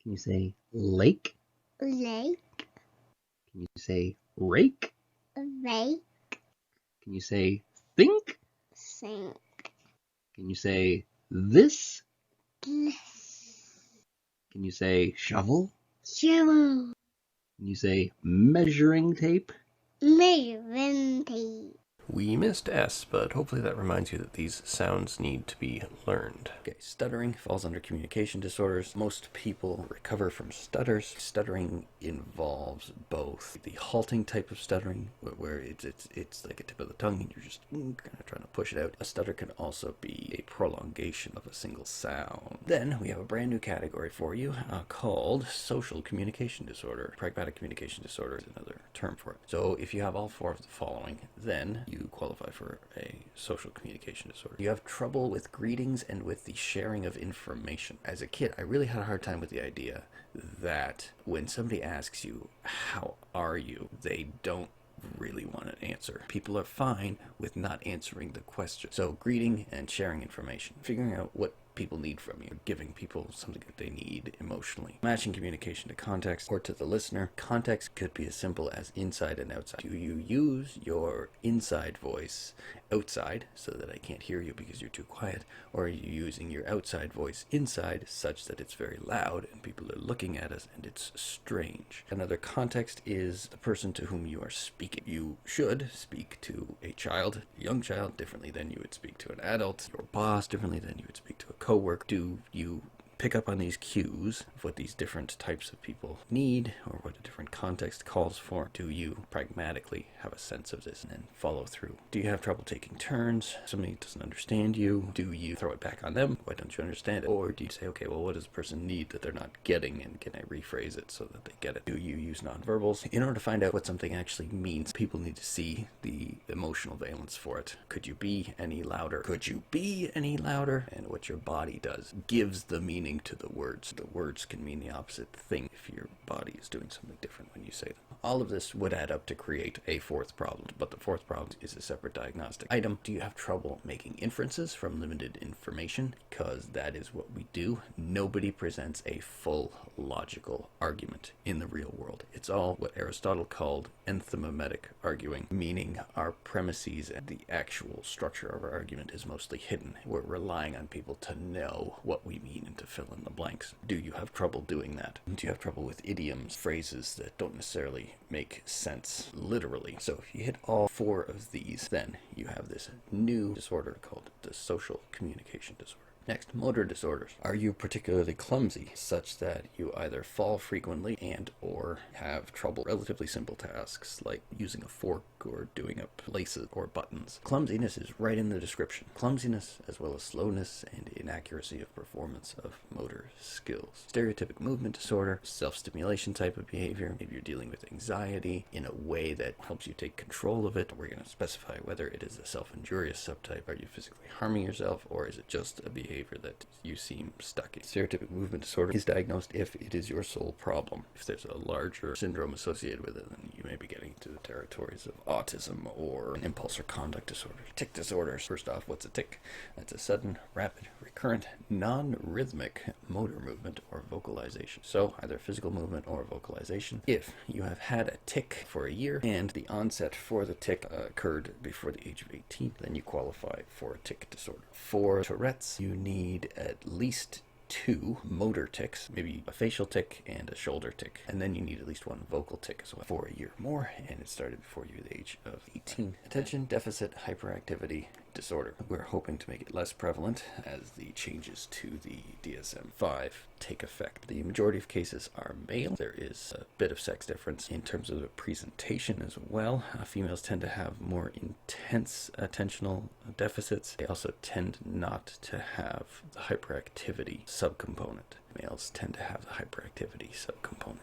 Can you say lake? Lake. Can you say rake? Rake. Can you say think? Sink. Can you say this? This. Can you say shovel? Shovel. Can you say measuring tape? Measuring tape. We missed S, but hopefully that reminds you that these sounds need to be learned. Okay, stuttering falls under communication disorders. Most people recover from stutters. Stuttering involves both the halting type of stuttering, where it's like a tip of the tongue and you're just kind of trying to push it out. A stutter can also be a prolongation of a single sound. Then we have a brand new category for you called social communication disorder. Pragmatic communication disorder is another term for it. So if you have all 4 of the following, then you qualify for a social communication disorder. You have trouble with greetings and with the sharing of information. As a kid, I really had a hard time with the idea that when somebody asks you, how are you, they don't really want an answer. People are fine with not answering the question. So greeting and sharing information, figuring out what people need from you, giving people something that they need emotionally. Matching communication to context or to the listener. Context could be as simple as inside and outside. Do you use your inside voice outside so that I can't hear you because you're too quiet, or are you using your outside voice inside such that it's very loud and people are looking at us and it's strange? Another context is the person to whom you are speaking. You should speak to a child, a young child, differently than you would speak to an adult, your boss differently than you would speak to a coworker. Do you pick up on these cues of what these different types of people need or what a different context calls for? Do you pragmatically have a sense of this and then follow through? Do you have trouble taking turns? Somebody doesn't understand you. Do you throw it back on them? Why don't you understand it? Or do you say, okay, well, what does the person need that they're not getting, and can I rephrase it so that they get it? Do you use nonverbals? In order to find out what something actually means, people need to see the emotional valence for it. Could you be any louder? Could you be any louder? And what your body does gives the meaning to the words. The words can mean the opposite thing if your body is doing something different when you say them. All of this would add up to create a 4th problem, but the 4th problem is a separate diagnostic item. Do you have trouble making inferences from limited information? Because that is what we do. Nobody presents a full logical argument in the real world. It's all what Aristotle called enthymetic arguing, meaning our premises and the actual structure of our argument is mostly hidden. We're relying on people to know what we mean and to fill in the blanks. Do you have trouble doing that? Do you have trouble with idioms, phrases that don't necessarily make sense literally? So if you hit all 4 of these, then you have this new disorder called the social communication disorder. Next, motor disorders. Are you particularly clumsy, such that you either fall frequently and or have trouble relatively simple tasks like using a fork or doing up laces or buttons? Clumsiness is right in the description. Clumsiness as well as slowness and inaccuracy of performance of motor skills. Stereotypic movement disorder, self-stimulation type of behavior. Maybe you're dealing with anxiety in a way that helps you take control of it. We're going to specify whether it is a self-injurious subtype. Are you physically harming yourself, or is it just a behavior that you seem stuck in? Stereotypic movement disorder is diagnosed if it is your sole problem. If there's a larger syndrome associated with it, then you may be getting into the territories of autism or an impulse or conduct disorder. Tic disorders. First off, what's a tic? That's a sudden, rapid, recurrent, non-rhythmic motor movement or vocalization. So either physical movement or vocalization. If you have had a tic for a year and the onset for the tic occurred before the age of 18, then you qualify for a tic disorder. For Tourette's, you need at least 2 motor tics, maybe a facial tic and a shoulder tic. And then you need at least 1 vocal tic as well for a year more, and it started before you're the age of 18. Attention Deficit Hyperactivity Disorder. We're hoping to make it less prevalent as the changes to the DSM-5 take effect. The majority of cases are male. There is a bit of sex difference in terms of the presentation as well. Females tend to have more intense attentional deficits. They also tend not to have the hyperactivity subcomponent. Males tend to have the hyperactivity subcomponent.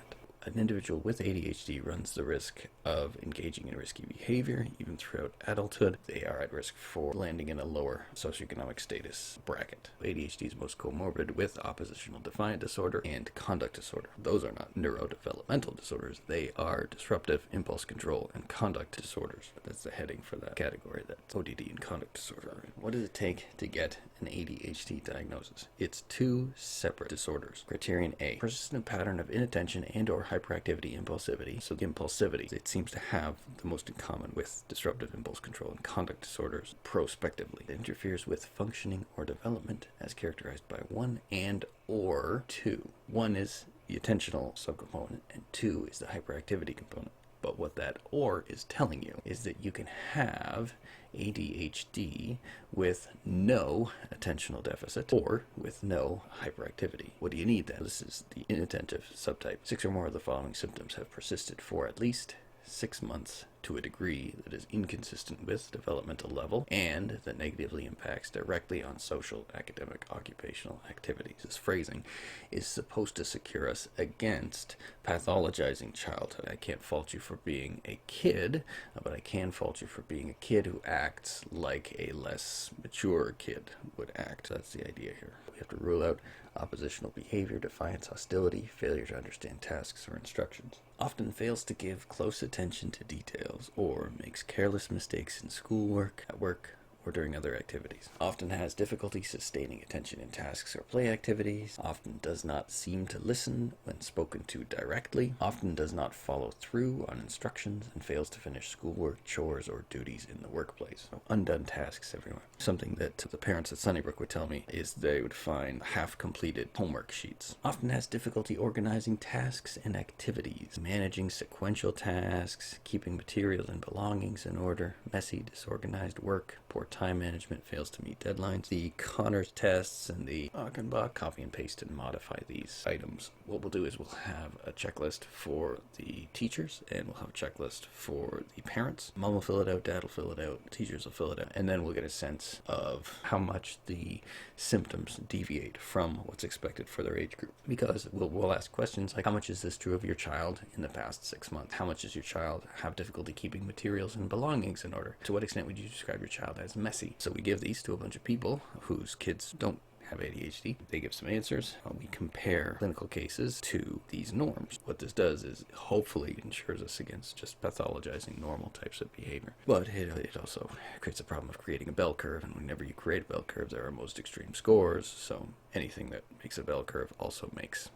An individual with ADHD runs the risk of engaging in risky behavior even throughout adulthood. They are at risk for landing in a lower socioeconomic status bracket. ADHD is most comorbid with oppositional defiant disorder and conduct disorder. Those are not neurodevelopmental disorders. They are disruptive impulse control and conduct disorders. That's the heading for that category, that's ODD and conduct disorder. What does it take to get an ADHD diagnosis? It's 2 separate disorders. Criterion A, persistent pattern of inattention and or hyperactivity impulsivity. So the impulsivity, it seems to have the most in common with disruptive impulse control and conduct disorders prospectively. It interferes with functioning or development as characterized by 1 and or 2. 1 is the attentional subcomponent and 2 is the hyperactivity component. But what that or is telling you is that you can have ADHD with no attentional deficit or with no hyperactivity. What do you need then? This is the inattentive subtype. 6 or more of the following symptoms have persisted for at least 6 months to a degree that is inconsistent with developmental level and that negatively impacts directly on social, academic, occupational activities. This phrasing is supposed to secure us against pathologizing childhood. I can't fault you for being a kid, but I can fault you for being a kid who acts like a less mature kid would act. That's the idea here. We have to rule out oppositional behavior, defiance, hostility, failure to understand tasks or instructions. Often fails to give close attention to details or makes careless mistakes in schoolwork, at work, or during other activities. Often has difficulty sustaining attention in tasks or play activities. Often does not seem to listen when spoken to directly. Often does not follow through on instructions and fails to finish schoolwork, chores, or duties in the workplace. So undone tasks everywhere. Something that the parents at Sunnybrook would tell me is they would find half-completed homework sheets. Often has difficulty organizing tasks and activities, managing sequential tasks, keeping materials and belongings in order, messy, disorganized work, poor time management, fails to meet deadlines. The Connors tests and the Achenbach copy and paste and modify these items. What we'll do is we'll have a checklist for the teachers and we'll have a checklist for the parents. Mom will fill it out, dad will fill it out, teachers will fill it out, and then we'll get a sense of how much the symptoms deviate from what's expected for their age group. Because we'll ask questions like, how much is this true of your child in the past 6 months? How much does your child have difficulty keeping materials and belongings in order? To what extent would you describe your child as messy? So we give these to a bunch of people whose kids don't have ADHD. They give some answers. We compare clinical cases to these norms. What this does is hopefully ensures us against just pathologizing normal types of behavior. But it also creates a problem of creating a bell curve, and whenever you create a bell curve, there are most extreme scores. So anything that makes a bell curve also makes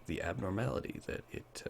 the abnormality that it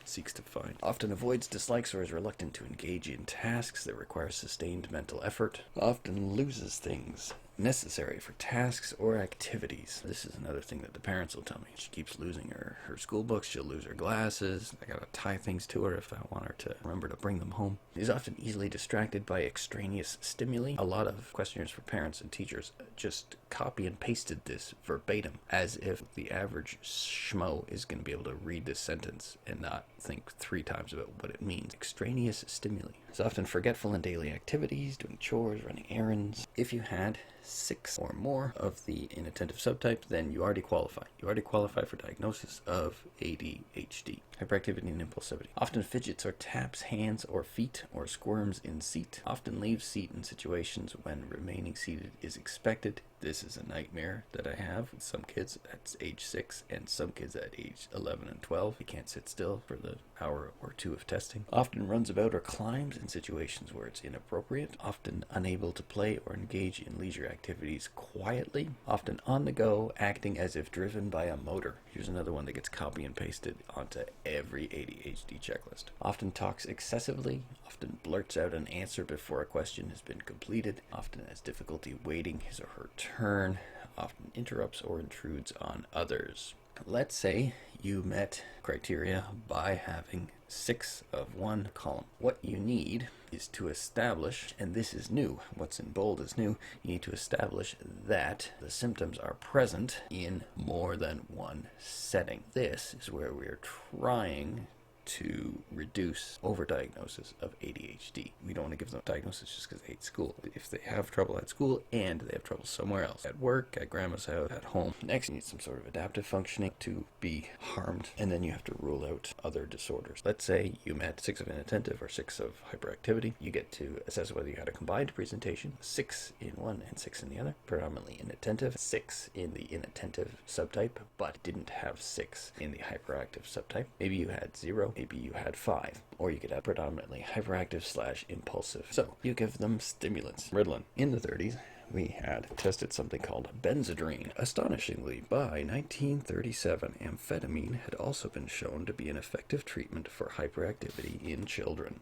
seeks to find. Often avoids, dislikes, or is reluctant to engage in tasks that require sustained mental effort. Often loses things necessary for tasks or activities. This is another thing that the parents will tell me. She keeps losing her school books, she'll lose her glasses, I gotta tie things to her if I want her to remember to bring them home. Is often easily distracted by extraneous stimuli. A lot of questionnaires for parents and teachers just copy and pasted this verbatim, as if the average schmo is going to be able to read this sentence and not think 3 times about what it means. Extraneous stimuli. Is often forgetful in daily activities, doing chores, running errands. If you had 6 or more of the inattentive subtype, then you already qualify. You already qualify for diagnosis of ADHD. Hyperactivity and impulsivity. Often fidgets or taps hands or feet or squirms in seat. Often leaves seat in situations when remaining seated is expected. This is a nightmare that I have with some kids at age 6 and some kids at age 11 and 12. They can't sit still for the hour or 2 of testing. Often runs about or climbs in situations where it's inappropriate. Often unable to play or engage in leisure activities quietly. Often on the go, acting as if driven by a motor. Here's another one that gets copy and pasted onto every ADHD checklist. Often talks excessively. Often blurts out an answer before a question has been completed. Often has difficulty waiting his or her turn. often interrupts or intrudes on others. Let's say you met criteria by having 6 of one column. What you need is to establish, and this is new, what's in bold is new, you need to establish that the symptoms are present in more than one setting. This is where we're trying to reduce overdiagnosis of ADHD. We don't want to give them a diagnosis just because they hate school. If they have trouble at school and they have trouble somewhere else, at work, at grandma's house, at home, next you need some sort of adaptive functioning to be harmed, and then you have to rule out other disorders. Let's say you met 6 of inattentive or 6 of hyperactivity. You get to assess whether you had a combined presentation, 6 in one and 6 in the other, predominantly inattentive, 6 in the inattentive subtype, but didn't have 6 in the hyperactive subtype. Maybe you had 0, maybe you had 5, or you could have predominantly hyperactive/impulsive. So you give them stimulants. Ritalin. In the 30s, we had tested something called benzodrine. Astonishingly, by 1937, amphetamine had also been shown to be an effective treatment for hyperactivity in children.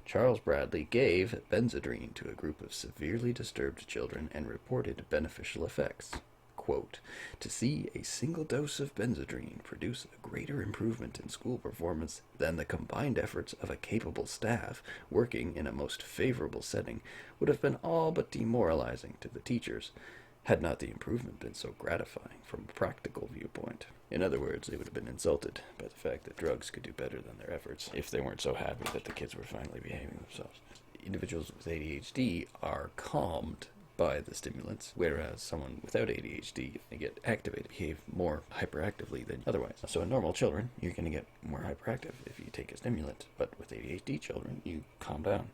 Charles Bradley gave benzodrine to a group of severely disturbed children and reported beneficial effects. Quote, to see a single dose of benzodrine produce a greater improvement in school performance than the combined efforts of a capable staff working in a most favorable setting would have been all but demoralizing to the teachers, had not the improvement been so gratifying from a practical viewpoint. In other words, they would have been insulted by the fact that drugs could do better than their efforts if they weren't so happy that the kids were finally behaving themselves. Individuals with ADHD are calmed by the stimulants, whereas someone without ADHD, they get activated, behave more hyperactively than otherwise. So in normal children, you're going to get more hyperactive if you take a stimulant, but with ADHD children, you calm down.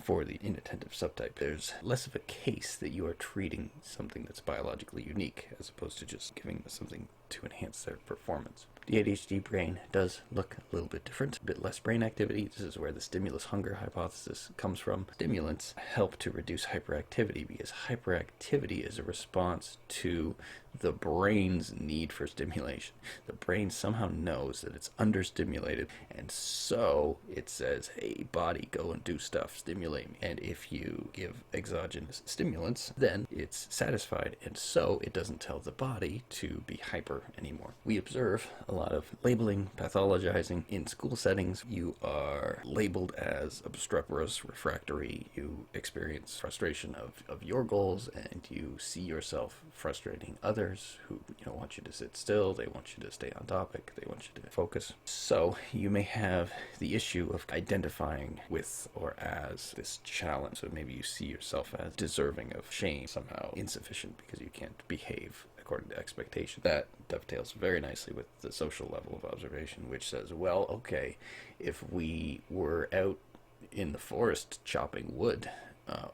For the inattentive subtype, there's less of a case that you are treating something that's biologically unique as opposed to just giving them something to enhance their performance. The ADHD brain does look a little bit different, a bit less brain activity. This is where the stimulus hunger hypothesis comes from. Stimulants help to reduce hyperactivity because hyperactivity is a response to the brain's need for stimulation. The brain somehow knows that it's understimulated, and so it says, hey, body, go and do stuff, stimulate me. And if you give exogenous stimulants, then it's satisfied, and so it doesn't tell the body to be hyper anymore. We observe a lot of labeling, pathologizing in school settings. You are labeled as obstreperous, refractory, you experience frustration of your goals, and you see yourself frustrating others who want you to sit still, they want you to stay on topic, they want you to focus. So you may have the issue of identifying with or as this challenge. So maybe you see yourself as deserving of shame, somehow insufficient because you can't behave according to expectation. That dovetails very nicely with the social level of observation, which says, well, okay, if we were out in the forest chopping wood,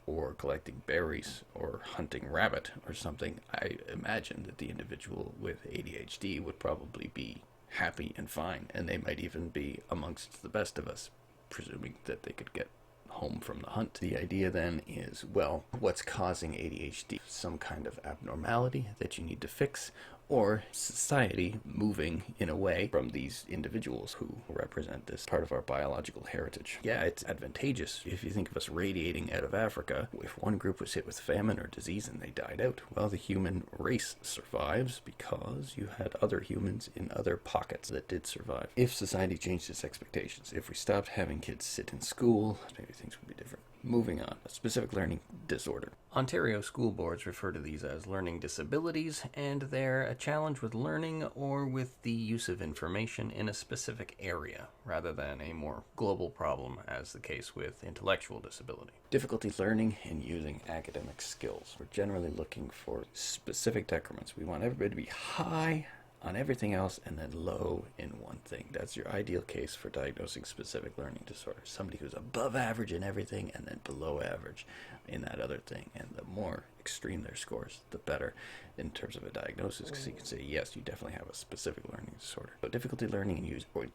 or collecting berries or hunting rabbit or something, I imagine that the individual with ADHD would probably be happy and fine, and they might even be amongst the best of us, presuming that they could get home from the hunt. The idea then is, well, what's causing ADHD? Some kind of abnormality that you need to fix, or society moving in a way from these individuals who represent this part of our biological heritage. Yeah, it's advantageous. If you think of us radiating out of Africa, if one group was hit with famine or disease and they died out, well, the human race survives because you had other humans in other pockets that did survive. If society changed its expectations, if we stopped having kids sit in school, maybe things would be different. Moving on, a specific learning disorder. Ontario school boards refer to these as learning disabilities, and they're a challenge with learning or with the use of information in a specific area, rather than a more global problem, as the case with intellectual disability. Difficulty learning and using academic skills. We're generally looking for specific decrements. We want everybody to be high on everything else and then low in one thing. That's your ideal case for diagnosing specific learning disorders. Somebody who's above average in everything and then below average in that other thing. And the more extreme their scores, the better in terms of a diagnosis, because you can say, yes, you definitely have a specific learning disorder. So difficulty learning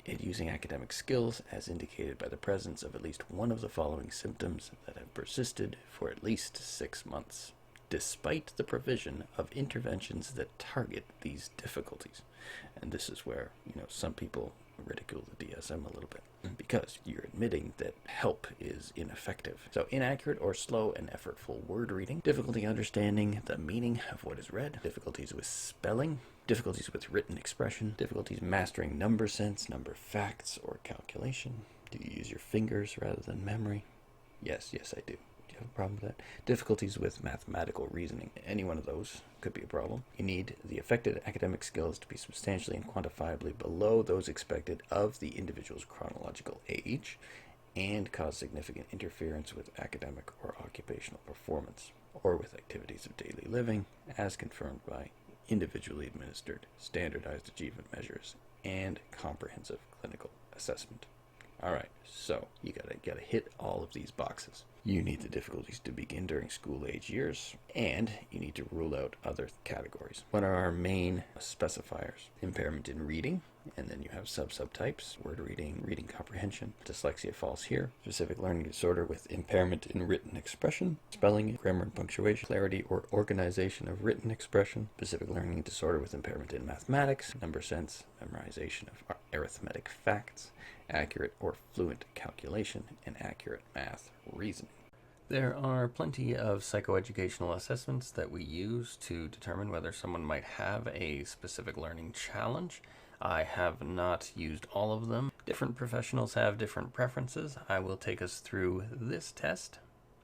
and using academic skills as indicated by the presence of at least one of the following symptoms that have persisted for at least 6 months, despite the provision of interventions that target these difficulties. And this is where, some people ridicule the DSM a little bit. because you're admitting that help is ineffective. So inaccurate or slow and effortful word reading, difficulty understanding the meaning of what is read, difficulties with spelling, difficulties with written expression, difficulties mastering number sense, number facts, or calculation. Do you use your fingers rather than memory? Yes, I do. Do you have a problem with that? Difficulties with mathematical reasoning. Any one of those could be a problem. You need the affected academic skills to be substantially and quantifiably below those expected of the individual's chronological age and cause significant interference with academic or occupational performance or with activities of daily living as confirmed by individually administered standardized achievement measures and comprehensive clinical assessment. All right, so you gotta hit all of these boxes. You need the difficulties to begin during school age years, and you need to rule out other categories. What are our main specifiers? Impairment in reading, and then you have subtypes: word reading, reading comprehension. Dyslexia falls here. Specific learning disorder with impairment in written expression, spelling, grammar and punctuation, clarity or organization of written expression. Specific learning disorder with impairment in mathematics, number sense, memorization of arithmetic facts, accurate or fluent calculation, and accurate math reasoning. There are plenty of psychoeducational assessments that we use to determine whether someone might have a specific learning challenge. I have not used all of them. Different professionals have different preferences. I will take us through this test,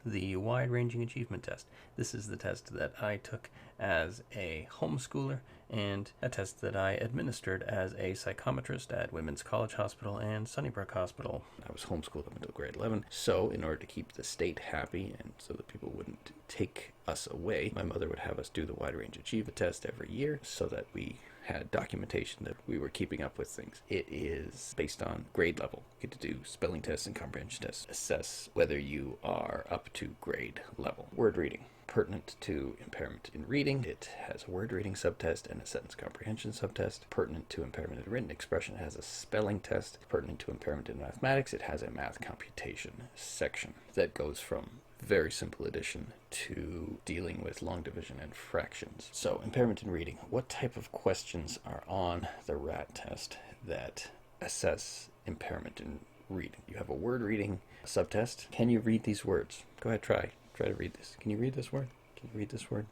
the wide-ranging achievement test. This is the test that I took as a homeschooler and a test that I administered as a psychometrist at Women's College Hospital and Sunnybrook Hospital. I was homeschooled up until grade 11, so in order to keep the state happy and so that people wouldn't take us away, my mother would have us do the wide-range achievement test every year so that we had documentation that we were keeping up with things. It is based on grade level. You get to do spelling tests and comprehension tests, assess whether you are up to grade level. Word reading, pertinent to impairment in reading. It has a word reading subtest and a sentence comprehension subtest. Pertinent to impairment in written expression, it has a spelling test. Pertinent to impairment in mathematics, it has a math computation section that goes from very simple addition to dealing with long division and fractions. So, impairment in reading. What type of questions are on the RAT test that assess impairment in reading? You have a word reading subtest. Can you read these words? Go ahead, try to read this. Can you read this word? Can you read this word?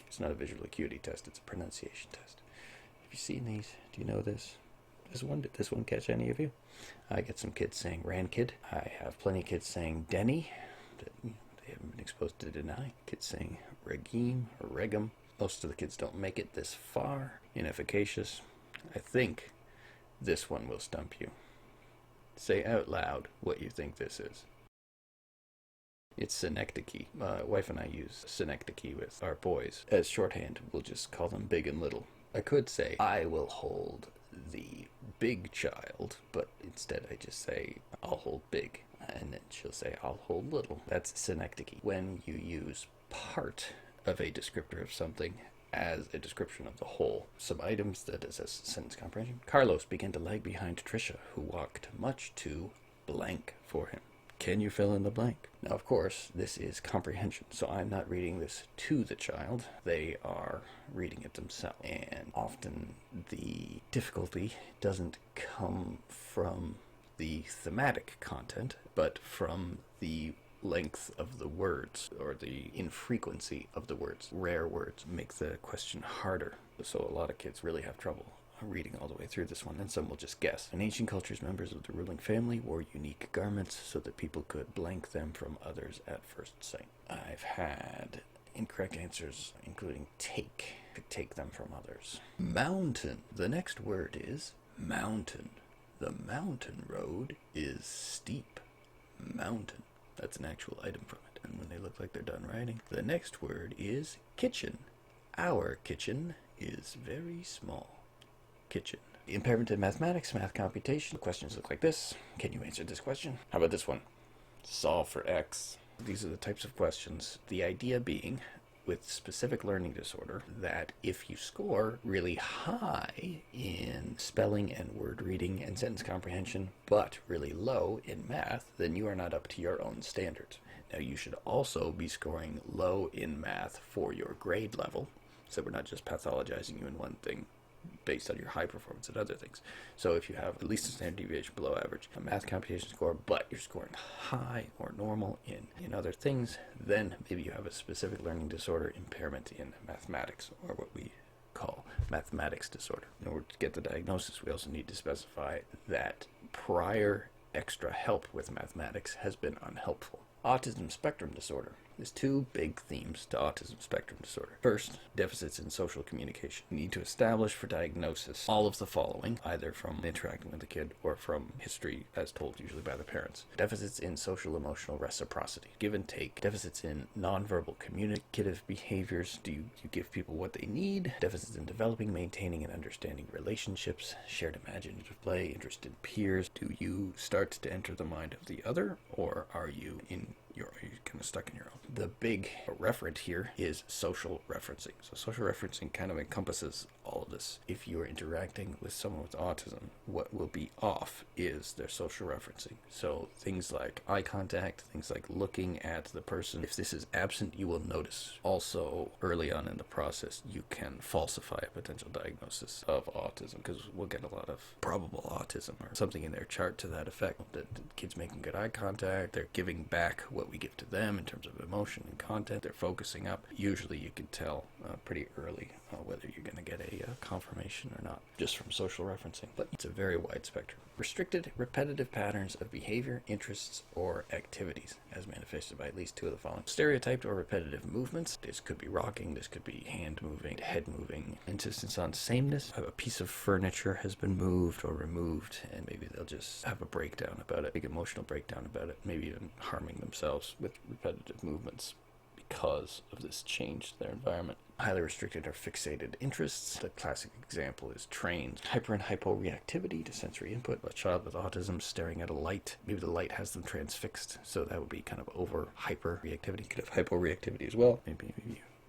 It's not a visual acuity test, it's a pronunciation test. Have you seen these? Do you know this? Did this one catch any of you? I get some kids saying Rankid. I have plenty of kids saying Denny. They haven't been exposed to deny. Kids saying regime or regum. Most of the kids don't make it this far. Inefficacious. I think this one will stump you. Say out loud what you think this is. It's synecdoche. My wife and I use synecdoche with our boys. As shorthand, we'll just call them big and little. I could say, I will hold the big child, but instead I just say, I'll hold big. And then she'll say, I'll hold little. That's synecdoche. When you use part of a descriptor of something as a description of the whole. Some items that assess sentence comprehension. Carlos began to lag behind Tricia, who walked much too blank for him. Can you fill in the blank? Now, of course, this is comprehension, so I'm not reading this to the child. They are reading it themselves. And often the difficulty doesn't come from the thematic content, but from the length of the words or the infrequency of the words. Rare words make the question harder. So a lot of kids really have trouble reading all the way through this one, and some will just guess. In ancient cultures, members of the ruling family wore unique garments so that people could blank them from others at first sight. I've had incorrect answers, including take. Could take them from others. Mountain. The next word is mountain. The mountain road is steep. Mountain. That's an actual item from it. And when they look like they're done writing. The next word is kitchen. Our kitchen is very small. Kitchen. Impairment in mathematics, math computation. Questions look like this. Can you answer this question? How about this one? Solve for X. These are the types of questions. The idea being, with specific learning disorder, that if you score really high in spelling and word reading and sentence comprehension, but really low in math, then you are not up to your own standards. Now, you should also be scoring low in math for your grade level, so we're not just pathologizing you in one thing based on your high performance and other things. So if you have at least a standard deviation below average, a math computation score, but you're scoring high or normal in other things, then maybe you have a specific learning disorder impairment in mathematics, or what we call mathematics disorder. In order to get the diagnosis, we also need to specify that prior extra help with mathematics has been unhelpful. Autism spectrum disorder. There's two big themes to autism spectrum disorder. First, deficits in social communication. You need to establish for diagnosis all of the following, either from interacting with the kid or from history as told usually by the parents. Deficits in social emotional reciprocity, give and take. Deficits in nonverbal communicative behaviors. Do you give people what they need? Deficits in developing, maintaining, and understanding relationships. Shared imaginative play, interest in peers. Do you start to enter the mind of the other, or are you kind of stuck in your own? The big referent here is social referencing. So social referencing kind of encompasses all of this. If you are interacting with someone with autism, what will be off is their social referencing. So things like eye contact, things like looking at the person. If this is absent, you will notice. Also, early on in the process, you can falsify a potential diagnosis of autism, because we'll get a lot of probable autism or something in their chart to that effect. The kid's making good eye contact, they're giving back what we give to them in terms of emotion and content, they're focusing up. Usually you can tell pretty early whether you're going to get a confirmation or not, just from social referencing. But it's a very wide spectrum. Restricted, repetitive patterns of behavior, interests, or activities, as manifested by at least two of the following. Stereotyped or repetitive movements. This could be rocking, this could be hand moving, head moving. Insistence on sameness. A piece of furniture has been moved or removed, and maybe they'll just have a breakdown about it, big emotional breakdown about it, maybe even harming themselves with repetitive movements because of this change to their environment. Highly restricted or fixated interests. The classic example is trains. Hyper and hyporeactivity to sensory input. A child with autism staring at a light. Maybe the light has them transfixed, so that would be kind of over hyperreactivity. You could have hyporeactivity as well. Maybe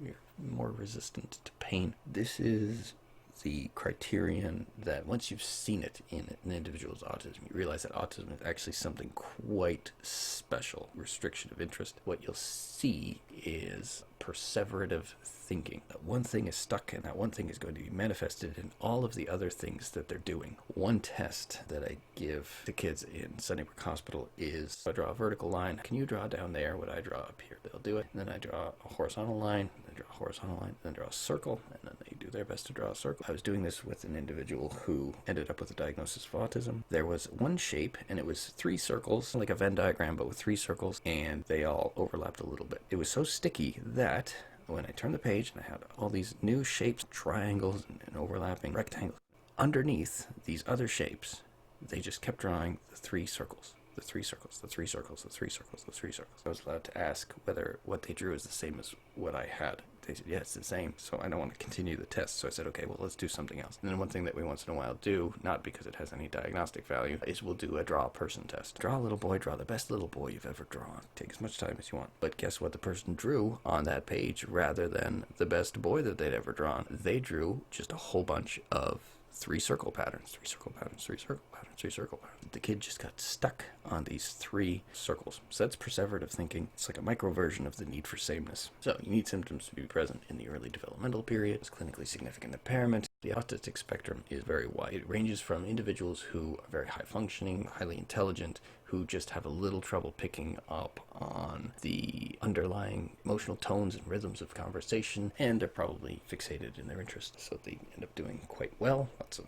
you're more resistant to pain. This is the criterion that once you've seen it in an individual's autism, you realize that autism is actually something quite special. Restriction of interest. What you'll see is perseverative thinking. That one thing is stuck, and that one thing is going to be manifested in all of the other things that they're doing. One test that I give to kids in Sunnybrook Hospital is, I draw a vertical line. Can you draw down there what I draw up here? They'll do it. And then I draw a horizontal line, then draw a horizontal line, then draw a circle, and then they do their best to draw a circle. I was doing this with an individual who ended up with a diagnosis of autism. There was one shape, and it was three circles, like a Venn diagram, but with three circles, and they all overlapped a little bit. It was so sticky that when I turned the page and I had all these new shapes, triangles and overlapping rectangles, underneath these other shapes, they just kept drawing the three circles, the three circles, the three circles, the three circles, the three circles. I was allowed to ask whether what they drew is the same as what I had. They said, yeah, it's the same, so I don't want to continue the test. So I said, okay, well, let's do something else. And then one thing that we once in a while do, not because it has any diagnostic value, is we'll do a draw a person test. Draw a little boy, draw the best little boy you've ever drawn. Take as much time as you want. But guess what the person drew on that page rather than the best boy that they'd ever drawn? They drew just a whole bunch of three circle patterns, three circle patterns, three circle patterns, three circle patterns. The kid just got stuck on these three circles. So that's perseverative thinking. It's like a micro version of the need for sameness. So you need symptoms to be present in the early developmental period. It's clinically significant impairment. The autistic spectrum is very wide. It ranges from individuals who are very high functioning, highly intelligent, who just have a little trouble picking up on the underlying emotional tones and rhythms of conversation, and they're probably fixated in their interests, so they end up doing quite well. Lots of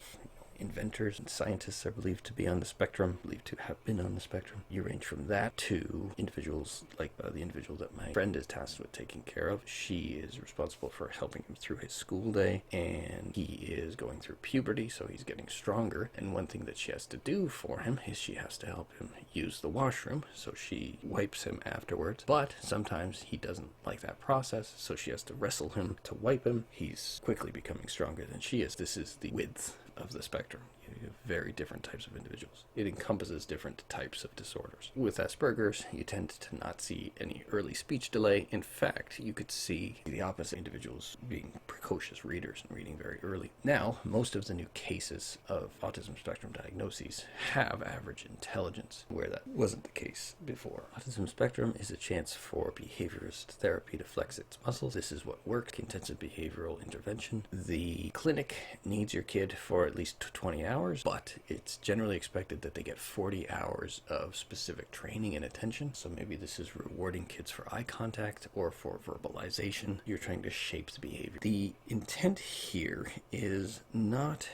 inventors and scientists are believed to be on the spectrum, believed to have been on the spectrum. You range from that to individuals like the individual that my friend is tasked with taking care of. She is responsible for helping him through his school day, and he is going through puberty, so he's getting stronger. And one thing that she has to do for him is she has to help him use the washroom, so she wipes him afterwards. But sometimes he doesn't like that process, so she has to wrestle him to wipe him. He's quickly becoming stronger than she is. This is the width of the spectrum. very different types of individuals. It encompasses different types of disorders. With Asperger's, you tend to not see any early speech delay. In fact, you could see the opposite, individuals being precocious readers and reading very early. Now, most of the new cases of autism spectrum diagnoses have average intelligence, where that wasn't the case before. Autism spectrum is a chance for behaviorist therapy to flex its muscles. This is what works, intensive behavioral intervention. The clinic needs your kid for at least 20 hours, but it's generally expected that they get 40 hours of specific training and attention. So maybe this is rewarding kids for eye contact or for verbalization. You're trying to shape the behavior. The intent here is not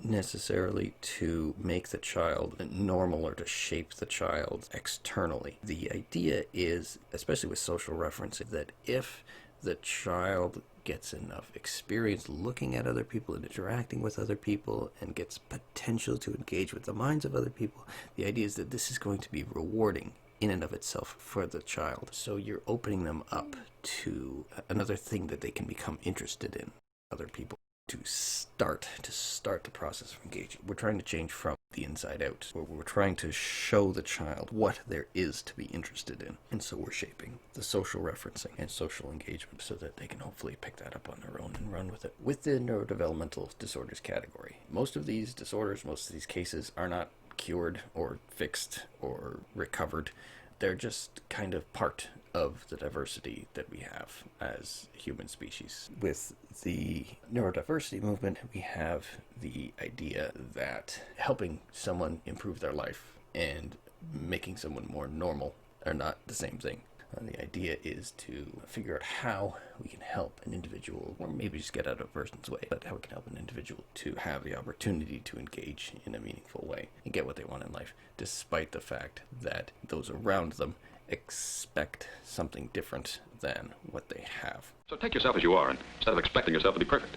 necessarily to make the child normal or to shape the child externally. The idea is, especially with social referencing, that if the child gets enough experience looking at other people and interacting with other people and gets potential to engage with the minds of other people, the idea is that this is going to be rewarding in and of itself for the child. So you're opening them up to another thing that they can become interested in, other people, to start the process of engaging. We're trying to change from the inside out, where we're trying to show the child what there is to be interested in. And so we're shaping the social referencing and social engagement so that they can hopefully pick that up on their own and run with it. With the neurodevelopmental disorders category, most of these disorders, most of these cases are not cured or fixed or recovered. They're just kind of part of the diversity that we have as human species. With the neurodiversity movement, we have the idea that helping someone improve their life and making someone more normal are not the same thing. The idea is to figure out how we can help an individual, or maybe just get out of a person's way, but how we can help an individual to have the opportunity to engage in a meaningful way and get what they want in life, despite the fact that those around them expect something different than what they have. So take yourself as you are, instead of expecting yourself to be perfect.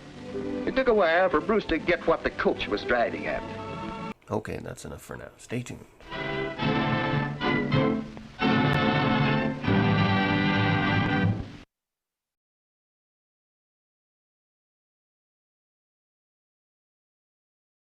It took a while for Bruce to get what the coach was driving at. Okay, that's enough for now. Stay tuned.